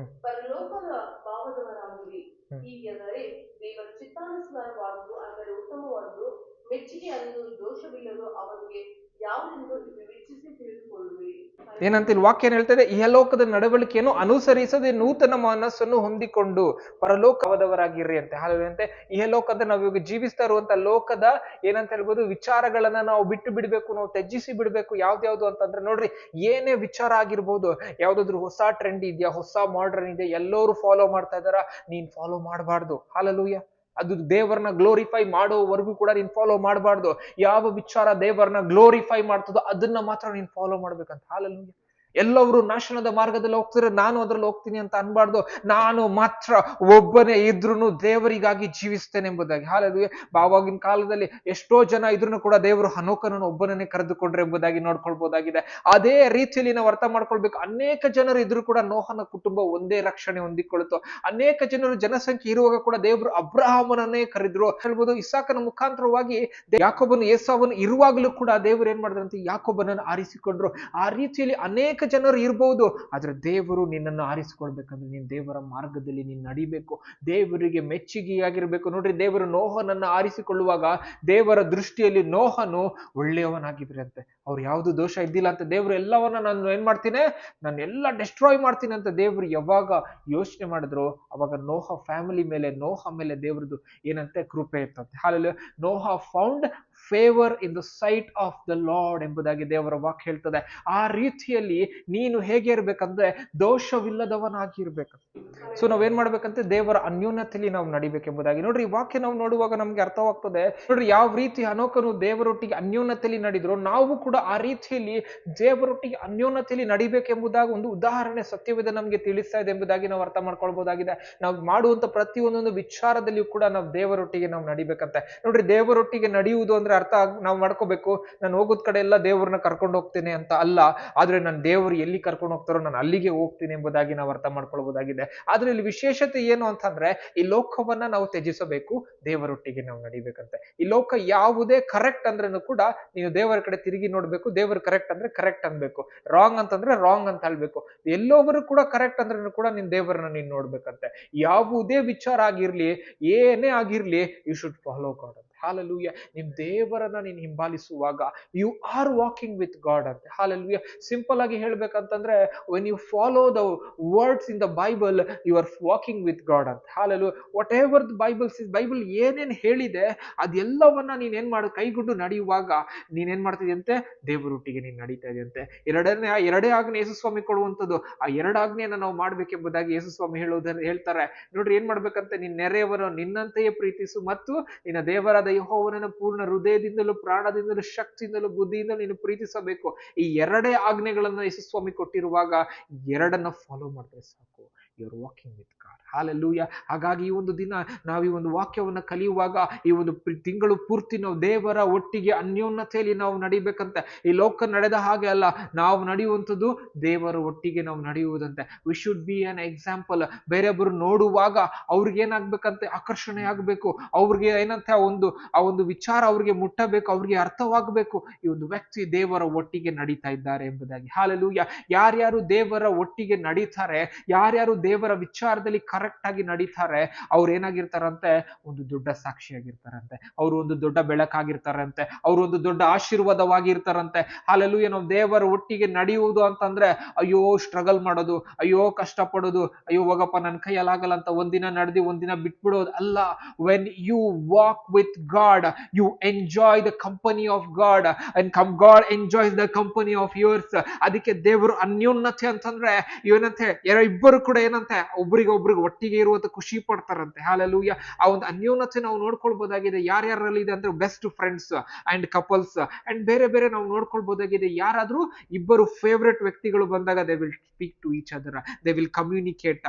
ಪರಲೋಕದ ಭಾವದವರಾಗಿರಿ. ಹೀಗೆಂದರೆ ದೇವರ ಚಿತ್ತಾನುಸಾರವಾದುದು, ಅಂದರೆ ಉತ್ತಮವಾದುದು, ಮೆಚ್ಚುಗೆಯಾದುದು, ದೋಷವಿಲ್ಲದು ಅವನಿಗೆ ಯಾವುದೆಂದು ವಿವೇಚಿಸಿ ತಿಳಿದುಕೊಳ್ಳುವಿರಿ. ಏನಂತ ಇಲ್ಲಿ ವಾಕ್ಯ ಏನ್ ಹೇಳ್ತದೆ, ಇಹಲೋಕದ ನಡವಳಿಕೆಯನ್ನು ಅನುಸರಿಸದೆ ನೂತನ ಮನಸ್ಸನ್ನು ಹೊಂದಿಕೊಂಡು ಪರಲೋಕದವರಾಗಿರ್ರಿ ಅಂತ. ಹಾಲೆಲೂಯಂತೆ. ಇಹಲೋಕದ ನಾವು ಇವಾಗ ಜೀವಿಸ್ತಾ ಇರುವಂತ ಲೋಕದ ಏನಂತ ಹೇಳ್ಬೋದು, ವಿಚಾರಗಳನ್ನ ನಾವು ಬಿಟ್ಟು ಬಿಡ್ಬೇಕು, ನಾವು ತ್ಯಜಿಸಿ ಬಿಡ್ಬೇಕು. ಯಾವ್ದ್ಯಾವ್ದು ಅಂತಂದ್ರೆ ನೋಡ್ರಿ, ಏನೇ ವಿಚಾರ ಆಗಿರ್ಬೋದು, ಯಾವ್ದಾದ್ರು ಹೊಸ ಟ್ರೆಂಡ್ ಇದೆಯಾ, ಹೊಸ ಮಾಡ್ರನ್ ಇದೆ, ಎಲ್ಲರೂ ಫಾಲೋ ಮಾಡ್ತಾ ಇದಾರ, ನೀನ್ ಫಾಲೋ ಮಾಡಬಾರ್ದು. ಹಾಲೆಲೂಯ. ಅದು ದೇವರನ್ನ ಗ್ಲೋರಿಫೈ ಮಾಡೋವರೆಗೂ ಕೂಡ ನೀನ್ ಫಾಲೋ ಮಾಡಬಾರ್ದು. ಯಾವ ವಿಚಾರ ದೇವರನ್ನ ಗ್ಲೋರಿಫೈ ಮಾಡ್ತದೋ ಅದನ್ನ ಮಾತ್ರ ನೀನ್ ಫಾಲೋ ಮಾಡ್ಬೇಕಂತ. ಹಾಲೆಲೂಯಾ. ಎಲ್ಲವರು ನಾಶನದ ಮಾರ್ಗದಲ್ಲಿ ಹೋಗ್ತಾರೆ, ನಾನು ಅದ್ರಲ್ಲಿ ಹೋಗ್ತೀನಿ ಅಂತ ಅನ್ಬಾರ್ದು. ನಾನು ಮಾತ್ರ ಒಬ್ಬನೇ ಇದ್ರೂ ದೇವರಿಗಾಗಿ ಜೀವಿಸ್ತೇನೆ ಎಂಬುದಾಗಿ. ಹಾಲೆಲೂಯಾ. ಆವಾಗಿನ ಕಾಲದಲ್ಲಿ ಎಷ್ಟೋ ಜನ ಇದ್ರೂ ಕೂಡ ದೇವರು ಹನೋಕನನ್ನು ಒಬ್ಬನನ್ನೇ ಕರೆದುಕೊಂಡ್ರೆ ಎಂಬುದಾಗಿ ನೋಡ್ಕೊಳ್ಬಹುದಾಗಿದೆ. ಅದೇ ರೀತಿಯಲ್ಲಿ ನಾವು ಅರ್ಥ ಮಾಡ್ಕೊಳ್ಬೇಕು. ಅನೇಕ ಜನರು ಇದ್ರೂ ಕೂಡ ನೋಹನ ಕುಟುಂಬ ಒಂದೇ ರಕ್ಷಣೆ ಹೊಂದಿಕೊಳ್ತು. ಅನೇಕ ಜನರು ಜನಸಂಖ್ಯೆ ಇರುವಾಗ ಕೂಡ ದೇವರು ಅಬ್ರಹಾಮನನ್ನೇ ಕರೆದ್ರು ಹೇಳ್ಬೋದು. ಇಸಾಕನ ಮುಖಾಂತರವಾಗಿ ಯಾಕೋಬನು ಏಸಾವನು ಇರುವಾಗಲೂ ಕೂಡ ದೇವರು ಏನ್ ಮಾಡಿದ್ರಂತೆ, ಯಾಕೋಬನನ್ನು ಆರಿಸಿಕೊಂಡ್ರು. ಆ ರೀತಿಯಲ್ಲಿ ಅನೇಕ ಜನರು ಇರಬಹುದು, ಆದ್ರೆ ದೇವರು ನಿನ್ನನ್ನು ಆರಿಸಿಕೊಳ್ಬೇಕಂದ್ರೆ ನೀನ್ ದೇವರ ಮಾರ್ಗದಲ್ಲಿ ನೀನ್ ನಡಿಬೇಕು, ದೇವರಿಗೆ ಮೆಚ್ಚುಗೆಯಾಗಿರ್ಬೇಕು. ನೋಡ್ರಿ, ದೇವರು ನೋಹನನ್ನ ಆರಿಸಿಕೊಳ್ಳುವಾಗ ದೇವರ ದೃಷ್ಟಿಯಲ್ಲಿ ನೋಹನು ಒಳ್ಳೆಯವನಾಗಿದ್ರಂತೆ. ಅವ್ರು ಯಾವ್ದು ದೋಷ ಇದ್ದಿಲ್ಲ ಅಂತ. ದೇವರು ಎಲ್ಲವನ್ನ ನಾನು ಏನ್ ಮಾಡ್ತೀನಿ, ನಾನು ಎಲ್ಲ ಡೆಸ್ಟ್ರಾಯ್ ಮಾಡ್ತೀನಿ ಅಂತ ದೇವರು ಯಾವಾಗ ಯೋಚನೆ ಮಾಡಿದ್ರು, ಅವಾಗ ನೋಹ ಫ್ಯಾಮಿಲಿ ಮೇಲೆ, ನೋಹ ಮೇಲೆ ದೇವ್ರದ್ದು ಏನಂತೆ ಕೃಪೆ ಇರ್ತಂತೆ. Hallelujah. Noah found favour in the sight of the Lord ಎಂಬುದಾಗಿ ದೇವರ ವಾಕ್ಯ ಹೇಳ್ತದೆ. ಆ ರೀತಿಯಲ್ಲಿ ನೀನು ಹೇಗೆ ಇರ್ಬೇಕಂದ್ರೆ ದೋಷವಿಲ್ಲದವನಾಗಿರ್ಬೇಕು. ಸೊ ನಾವೇನ್ ಮಾಡ್ಬೇಕಂತೆ, ದೇವರ ಅನ್ಯೋನ್ಯತೆಯಲ್ಲಿ ನಾವು ನಡಿಬೇಕೆಂಬುದಾಗಿ. ನೋಡ್ರಿ, ಈ ವಾಕ್ಯ ನಾವು ನೋಡುವಾಗ ನಮ್ಗೆ ಅರ್ಥವಾಗ್ತದೆ. ನೋಡ್ರಿ, ಯಾವ ರೀತಿ ಹನೋಕನು ದೇವರೊಟ್ಟಿಗೆ ಅನ್ಯೋನ್ಯತೆಯಲ್ಲಿ ನಡಿದ್ರು, ನಾವು ಕೂಡ ಆ ರೀತಿಯಲ್ಲಿ ದೇವರೊಟ್ಟಿಗೆ ಅನ್ಯೋನ್ಯತೆಯಲ್ಲಿ ನಡಿಬೇಕೆಂಬುದಾಗಿ ಒಂದು ಉದಾಹರಣೆ ಸತ್ಯವೇದ ನಮ್ಗೆ ತಿಳಿಸ್ತಾ ಇದೆ ಎಂಬುದಾಗಿ ನಾವು ಅರ್ಥ ಮಾಡ್ಕೊಳ್ಬಹುದಾಗಿದೆ. ನಾವು ಮಾಡುವಂತ ಪ್ರತಿಯೊಂದೊಂದು ವಿಚಾರದಲ್ಲಿಯೂ ಕೂಡ ನಾವು ದೇವರೊಟ್ಟಿಗೆ ನಾವು ನಡಿಬೇಕಂತೆ. ನೋಡ್ರಿ, ದೇವರೊಟ್ಟಿಗೆ ನಡೆಯುವುದು ಅಂದ್ರೆ ಅರ್ಥ ನಾವು ಮಾಡ್ಕೋಬೇಕು, ನಾನು ಹೋಗೋದ್ ಕಡೆ ಎಲ್ಲ ದೇವ್ರನ್ನ ಕರ್ಕೊಂಡು ಹೋಗ್ತೇನೆ ಅಂತ ಅಲ್ಲ. ಆದ್ರೆ ನಾನು ದೇವರು ಎಲ್ಲಿ ಕರ್ಕೊಂಡು ಹೋಗ್ತಾರೋ ನಾನು ಅಲ್ಲಿಗೆ ಹೋಗ್ತೀನಿ ಎಂಬುದಾಗಿ ನಾವು ಅರ್ಥ ಮಾಡ್ಕೊಳ್ಬಹುದಾಗಿದೆ. ಆದ್ರೆ ಇಲ್ಲಿ ವಿಶೇಷತೆ ಏನು ಅಂತಂದ್ರೆ, ಈ ಲೋಕವನ್ನ ನಾವು ತ್ಯಜಿಸಬೇಕು, ದೇವರೊಟ್ಟಿಗೆ ನಾವು ನಡಿಬೇಕಂತೆ. ಈ ಲೋಕ ಯಾವುದೇ ಕರೆಕ್ಟ್ ಅಂದ್ರೂ ಕೂಡ ನೀವು ದೇವರ ಕಡೆ ತಿರುಗಿ ನೋಡ್ಬೇಕು. ದೇವರು ಕರೆಕ್ಟ್ ಅಂದ್ರೆ ಕರೆಕ್ಟ್ ಅನ್ಬೇಕು, ರಾಂಗ್ ಅಂತಂದ್ರೆ ರಾಂಗ್ ಅಂತ ಹೇಳ್ಬೇಕು. ಎಲ್ಲೊಬ್ಬರು ಕೂಡ ಕರೆಕ್ಟ್ ಅಂದ್ರೂ ಕೂಡ ನೀನ್ ದೇವರನ್ನ ನೀನ್ ನೋಡ್ಬೇಕಂತೆ. ಯಾವುದೇ ವಿಚಾರ ಆಗಿರ್ಲಿ, ಏನೇ ಆಗಿರ್ಲಿ, ಯು ಶುಡ್ ಫಾಲೋ ಗಾಡ್ ಅಂತ. ಹಾಲೆಲೂಯಾ. ನಿಮ್ ದೇವರನ್ನ ನೀನ್ ಹಿಂಬಾಲಿಸುವಾಗ you are walking with God ಅಂತ. ಹಾಲೆಲೂಯಾ. ಸಿಂಪಲ್ ಆಗಿ ಹೇಳ್ಬೇಕಂತಂದ್ರೆ, when you follow the words in the Bible, you are walking with God ಅಂತ. Hallelujah. whatever the Bible says, Bible ಏನೇನ್ ಹೇಳಿದೆ ಅದೆಲ್ಲವನ್ನ ನೀನ್ ಏನ್ ಮಾಡು, ಕೈಗೊಂಡು ನಡೆಯುವಾಗ ನೀನೇನ್ ಮಾಡ್ತಿದ್ಯಂತೆ, ದೇವರೊಟ್ಟಿಗೆ ನೀನ್ ನಡೀತಾ ಇದೆಯಂತೆ. ಎರಡೇ ಆಜ್ಞೆ ಯೇಸು ಸ್ವಾಮಿ ಕೊಡುವಂಥದ್ದು. ಆ ಎರಡಾಜ್ಞೆಯನ್ನ ನಾವು ಮಾಡ್ಬೇಕೆಂಬುದಾಗಿ ಯೇಸು ಸ್ವಾಮಿ ಹೇಳ್ತಾರೆ. ನೋಡ್ರಿ, ಏನ್ ಮಾಡ್ಬೇಕಂತೆ, ನಿನ್ನ ನೆರೆಯವನು ನಿನ್ನಂತೆಯೇ ಪ್ರೀತಿಸು ಮತ್ತು ನಿನ್ನ ದೇವರಾದ ಯೆಹೋವನನ್ನು ಪೂರ್ಣ ಹೃದಯದಿಂದಲೂ, ಪ್ರಾಣದಿಂದಲೂ, ಶಕ್ತಿಯಿಂದಲೂ, ಬುದ್ಧಿಯಿಂದಲೂ ನೀನು ಪ್ರೀತಿಸಬೇಕು. ಈ ಎರಡೇ ಆಜ್ಞೆಗಳನ್ನ ಯೇಸು ಸ್ವಾಮಿ ಕೊಟ್ಟಿರುವಾಗ ಎರಡನ್ನ ಫಾಲೋ ಮಾಡಿದ್ರೆ ಸಾಕು. You are walking with God. Hallelujah. ಹಾಗಾಗಿ ಈ ಒಂದು ದಿನ ನಾವು ಈ ಒಂದು ವಾಕ್ಯವನ್ನ ಕಲಿಯುವಾಗ, ಈ ಒಂದು ತಿಂಗಳು ಪೂರ್ತಿ ನಾವು ದೇವರ ಒಟ್ಟಿಗೆ ಅನ್ಯೋನ್ಯತೆಯಲ್ಲಿ ನಾವು ನಡಿಬೇಕಂತೆ. ಈ ಲೋಕ ನಡೆದ ಹಾಗೆ ಅಲ್ಲ, ನಾವು ನಡೆಯುವಂಥದ್ದು ದೇವರ ಒಟ್ಟಿಗೆ ನಾವು ನಡೆಯುವುದಂತೆ. We should be an example. ಬೇರೆಯೊಬ್ಬರು ನೋಡುವಾಗ ಅವ್ರಿಗೆ ಏನಾಗ್ಬೇಕಂತೆ, ಆಕರ್ಷಣೆ ಆಗ್ಬೇಕು. ಅವ್ರಿಗೆ ಏನಂತೆ, ಆ ಒಂದು ವಿಚಾರ ಅವ್ರಿಗೆ ಮುಟ್ಟಬೇಕು, ಅವ್ರಿಗೆ ಅರ್ಥವಾಗಬೇಕು, ಈ ಒಂದು ವ್ಯಕ್ತಿ ದೇವರ ಒಟ್ಟಿಗೆ ನಡೀತಾ ಇದ್ದಾರೆ ಎಂಬುದಾಗಿ. ಹಾಲೆಲೂಯಾ. ಯಾರ್ಯಾರು ದೇವರ ಒಟ್ಟಿಗೆ ನಡೀತಾರೆ, ಯಾರ್ಯಾರು ದೇವರ ವಿಚಾರದಲ್ಲಿ ಕರೆಕ್ಟ್ ಆಗಿ ನಡೀತಾರೆ, ಅವ್ರು ಏನಾಗಿರ್ತಾರಂತೆ, ಒಂದು ದೊಡ್ಡ ಸಾಕ್ಷಿಯಾಗಿರ್ತಾರಂತೆ. ಅವರು ಒಂದು ದೊಡ್ಡ ಬೆಳಕಾಗಿರ್ತಾರಂತೆ. ಅವರು ಒಂದು ದೊಡ್ಡ ಆಶೀರ್ವಾದವಾಗಿರ್ತಾರಂತೆ. ಹಾಲೆಲೂಯಾ. ನಾವು ದೇವರ ಒಟ್ಟಿಗೆ ನಡೆಯುವುದು ಅಂತಂದ್ರೆ, ಅಯ್ಯೋ ಸ್ಟ್ರಗಲ್ ಮಾಡೋದು, ಅಯ್ಯೋ ಕಷ್ಟ ಪಡೋದು, ಅಯ್ಯೋ ಹೋಗಪ್ಪ ನನ್ನ ಕೈಯಲ್ಲಾಗಲ್ಲ ಅಂತ ಒಂದಿನ ನಡೆದಿ ಒಂದಿನ ಬಿಟ್ಬಿಡೋದು ಅಲ್ಲ. When you walk with God, you enjoy the company of God and God enjoys the company of yours. ಅದಕ್ಕೆ ದೇವರು ಅನ್ಯೋನ್ಯತೆ ಅಂತಂದ್ರೆ ಏನಂತೆ, ಇಬ್ಬರು ಕೂಡ ಏನಂತೆ, ಒಬ್ರಿಗೆ ಒಟ್ಟಿಗೆ ಇರುವಂತ ಖುಷಿ ಪಡ್ತಾರಂತೆ. ಹಾಲೆಲೂಯಾ. ಆ ಒಂದು ಅನ್ಯೋನ್ಯತೆ ನಾವು ನೋಡ್ಕೊಳ್ಬಹುದಾಗಿದೆ. ಯಾರ್ಯಾರಲ್ಲಿ ಇದೆ ಅಂದ್ರೆ best friends and couples and ಬೇರೆ ಬೇರೆ ನಾವು ನೋಡ್ಕೊಳ್ಬಹುದಾಗಿದೆ. ಯಾರಾದ್ರೂ ಇಬ್ಬರು ಫೇವ್ರೆಟ್ ವ್ಯಕ್ತಿಗಳು ಬಂದಾಗ they will speak to each other, they will communicate.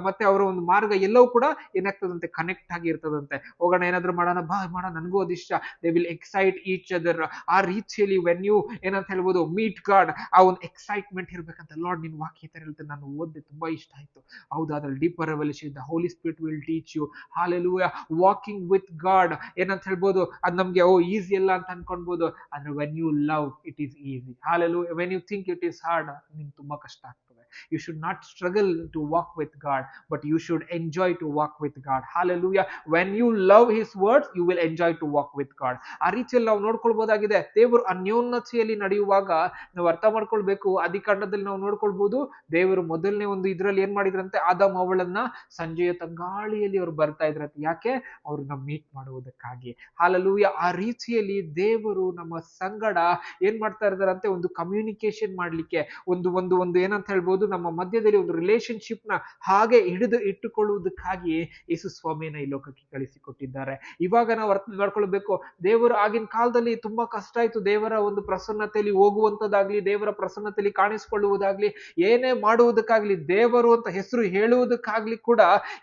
ಮತ್ತೆ ಅವರ ಒಂದು ಮಾರ್ಗ ಎಲ್ಲವೂ ಕೂಡ ಏನಾಗ್ತದಂತೆ, ಕನೆಕ್ಟ್ ಆಗಿ ಇರ್ತದಂತೆ. ಹೋಗೋಣ, ಏನಾದ್ರೂ ಮಾಡೋಣ, ಬಾ ಮಾಡೋಣ, ನನಗೂ ಅದಿಷ್ಟ. They will excite each other. ಆ ರೀತಿಯಲ್ಲಿ ವೆನ್ ಯು ಏನಂತ ಹೇಳ್ಬೋದು, ಮೀಟ್ ಗಾಡ್, ಆ ಒಂದು ಎಕ್ಸೈಟ್ಮೆಂಟ್ ಇರ್ಬೇಕಂತ. ಲಾರ್ಡ್ ನಿನ್ ವಾಕ್ಯ ತರ ಹೇಳ್ತಾರೆ, ನಾನು ಓದ್ದೆ, ತುಂಬಾ ಇಷ್ಟ ಆಯ್ತು. ಹೌದಾ, ಅದ್ರಲ್ಲಿ deeper revolution, the Holy Spirit will teach you. Hallelujah. Walking with God ಏನಂತ ಹೇಳ್ಬೋದು, ಅದು ನಮ್ಗೆ ಈಸಿ ಅಲ್ಲ ಅಂತ ಅನ್ಕೊಳ್ಬೋದು. ಆದ್ರೆ when you love, it is easy. Hallelujah. When you think it is hard, ನಿಮ್ಗೆ ತುಂಬಾ ಕಷ್ಟ ಆಗ್ತದೆ. You should not struggle to walk with God, but you should enjoy to walk with God. Hallelujah. When you love his words, you will enjoy to walk with God. ಆ ರೀತಿಯಲ್ಲಿ ನಾವು ನೋಡ್ಕೊಳ್ಬಹುದಾಗಿದೆ. ದೇವರು ಅನ್ಯೋನ್ಯತೆಯಲ್ಲಿ ನಡೆಯುವಾಗ ನಾವು ಅರ್ಥ ಮಾಡ್ಕೊಳ್ಬೇಕು. ಆದಿಕಾಂಡದಲ್ಲಿ ನಾವು ನೋಡ್ಕೊಳ್ಬಹುದು, ದೇವರು ಮೊದಲನೇ ಒಂದು ಇದ್ರಲ್ಲಿ ಏನ್ ಮಾಡಿ ಮಾಡಿದ್ರಂತೆ, ಆದಾಮ್ ಅವಳನ್ನ ಸಂಜೆಯ ತಂಗಾಳಿಯಲ್ಲಿ ಅವ್ರು ಬರ್ತಾ ಇದ್ರಂತೆ. ಯಾಕೆ? ಅವ್ರನ್ನ ಮೀಟ್ ಮಾಡುವುದಕ್ಕಾಗಿ. ಹಾಲೆಲೂಯಾ. ಆ ರೀತಿಯಲ್ಲಿ ದೇವರು ನಮ್ಮ ಸಂಗಡ ಏನ್ ಮಾಡ್ತಾ ಇದ್ದಾರಂತೆ, ಒಂದು ಕಮ್ಯುನಿಕೇಶನ್ ಮಾಡ್ಲಿಕ್ಕೆ, ಒಂದು ಒಂದು ಒಂದು ಏನಂತ ಹೇಳ್ಬೋದು, ನಮ್ಮ ಮಧ್ಯದಲ್ಲಿ ಒಂದು ರಿಲೇಶನ್ಶಿಪ್ ನ ಹಾಗೆ ಹಿಡಿದು ಇಟ್ಟುಕೊಳ್ಳುವುದಕ್ಕಾಗಿ ಯೇಸು ಸ್ವಾಮಿಯನ್ನ ಈ ಲೋಕಕ್ಕೆ ಕಳಿಸಿಕೊಟ್ಟಿದ್ದಾರೆ. ಇವಾಗ ನಾವು ಅರ್ಥ ಮಾಡ್ಕೊಳ್ಬೇಕು, ದೇವರು ಆಗಿನ ಕಾಲದಲ್ಲಿ ತುಂಬಾ ಕಷ್ಟ ಆಯ್ತು. ದೇವರ ಒಂದು ಪ್ರಸನ್ನತೆಯಲ್ಲಿ ಹೋಗುವಂತದ್ದಾಗ್ಲಿ, ದೇವರ ಪ್ರಸನ್ನತೆಯಲ್ಲಿ ಕಾಣಿಸಿಕೊಳ್ಳುವುದಾಗ್ಲಿ, ಏನೇ ಮಾಡುವುದಕ್ಕಾಗ್ಲಿ, ದೇವರು ಅಂತ ಹೆಸರು ಹೇಳುವುದಕ್ಕಾಗ್ಲಿ ಕೂಡ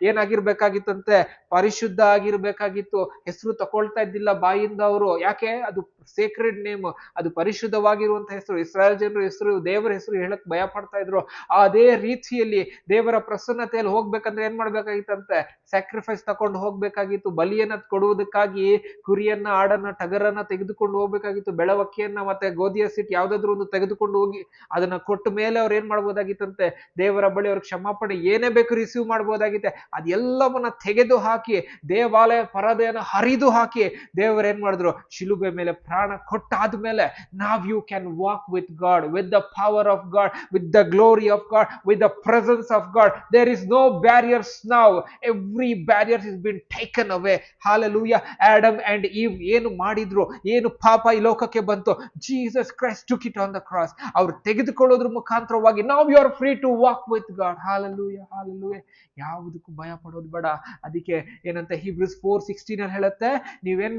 ಏನಾಗಿರ್ಬೇಕಾಗಿತ್ತಂತೆ, ಪರಿಶುದ್ಧ ಆಗಿರ್ಬೇಕಾಗಿತ್ತು. ಹೆಸರು ತಕೊಳ್ತಾ ಇದ್ದಿಲ್ಲ ಬಾಯಿಂದ ಅವರು. ಯಾಕೆ? ಅದು ಸೇಕ್ರೆಡ್ ನೇಮ್, ಅದು ಪರಿಶುದ್ಧವಾಗಿರುವಂತ ಹೆಸರು. ಇಸ್ರಾಯೇಲ್ ಜನರು ಹೆಸರು, ದೇವರ ಹೆಸರು ಹೇಳಕ್ ಭಯ ಪಡ್ತಾ ಇದ್ರು. ಅದೇ ರೀತಿಯಲ್ಲಿ ದೇವರ ಪ್ರಸನ್ನತೆಯಲ್ಲಿ ಹೋಗ್ಬೇಕಂದ್ರೆ ಏನ್ ಮಾಡ್ಬೇಕಾಗಿತ್ತಂತೆ, ಸ್ಯಾಕ್ರಿಫೈಸ್ ತಕೊಂಡು ಹೋಗ್ಬೇಕಾಗಿತ್ತು. ಬಲಿಯನ್ನ ಕೊಡುವುದಕ್ಕಾಗಿ ಕುರಿಯನ್ನ, ಆಡನ್ನ, ಟಗರನ್ನ ತೆಗೆದುಕೊಂಡು ಹೋಗ್ಬೇಕಾಗಿತ್ತು. ಬೆಳವಕ್ಕಿಯನ್ನ ಮತ್ತೆ ಗೋಧಿಯ ಸಿಟ್ಟು ಯಾವ್ದಾದ್ರು ಒಂದು ತೆಗೆದುಕೊಂಡು ಹೋಗಿ ಅದನ್ನ ಕೊಟ್ಟ ಮೇಲೆ ಅವ್ರು ಏನ್ ಮಾಡ್ಬೋದಾಗಿತ್ತಂತೆ, ದೇವರ ಬಳಿ ಅವ್ರ ಕ್ಷಮಾಪಣೆ ಏನೇ ಬೇಕು ರಿಸೀವ್ ಮಾಡ್ಬೋದಾಗಿತ್ತೆ. ಅದೆಲ್ಲವನ್ನ ತೆಗೆದು ಹಾಕಿ, ದೇವಾಲಯ ಪರದೆಯನ್ನ ಹರಿದು ಹಾಕಿ ದೇವರು ಏನ್ ಮಾಡಿದ್ರು, ಶಿಲುಬೆ ಮೇಲೆ ಪ್ರಾಣ ಕೊಟ್ಟಾದ್ಮೇಲೆ ನಾವ್ you can walk with God, with the power of God, with the glory of God, with the presence of God. There is no barriers now. Every barriers is been taken away. Hallelujah. Adam and Eve ಏನು ಮಾಡಿದ್ರು, ಏನು ಪಾಪ ಈ ಲೋಕಕ್ಕೆ ಬಂತು, Jesus Christ took it on the cross. ಅವ್ರು ತೆಗೆದುಕೊಳ್ಳೋದ್ರ ಮುಖಾಂತರವಾಗಿ ನಾವ್ you are free to walk with God. Hallelujah, hallelujah. ಯಾವುದಕ್ಕೂ ಭಯ ಪಡೋದು ಬೇಡ. ಅದಕ್ಕೆ ಏನಂತ Hebrews 4:16 ಹೇಳುತ್ತೆ, ನೀವೇನ್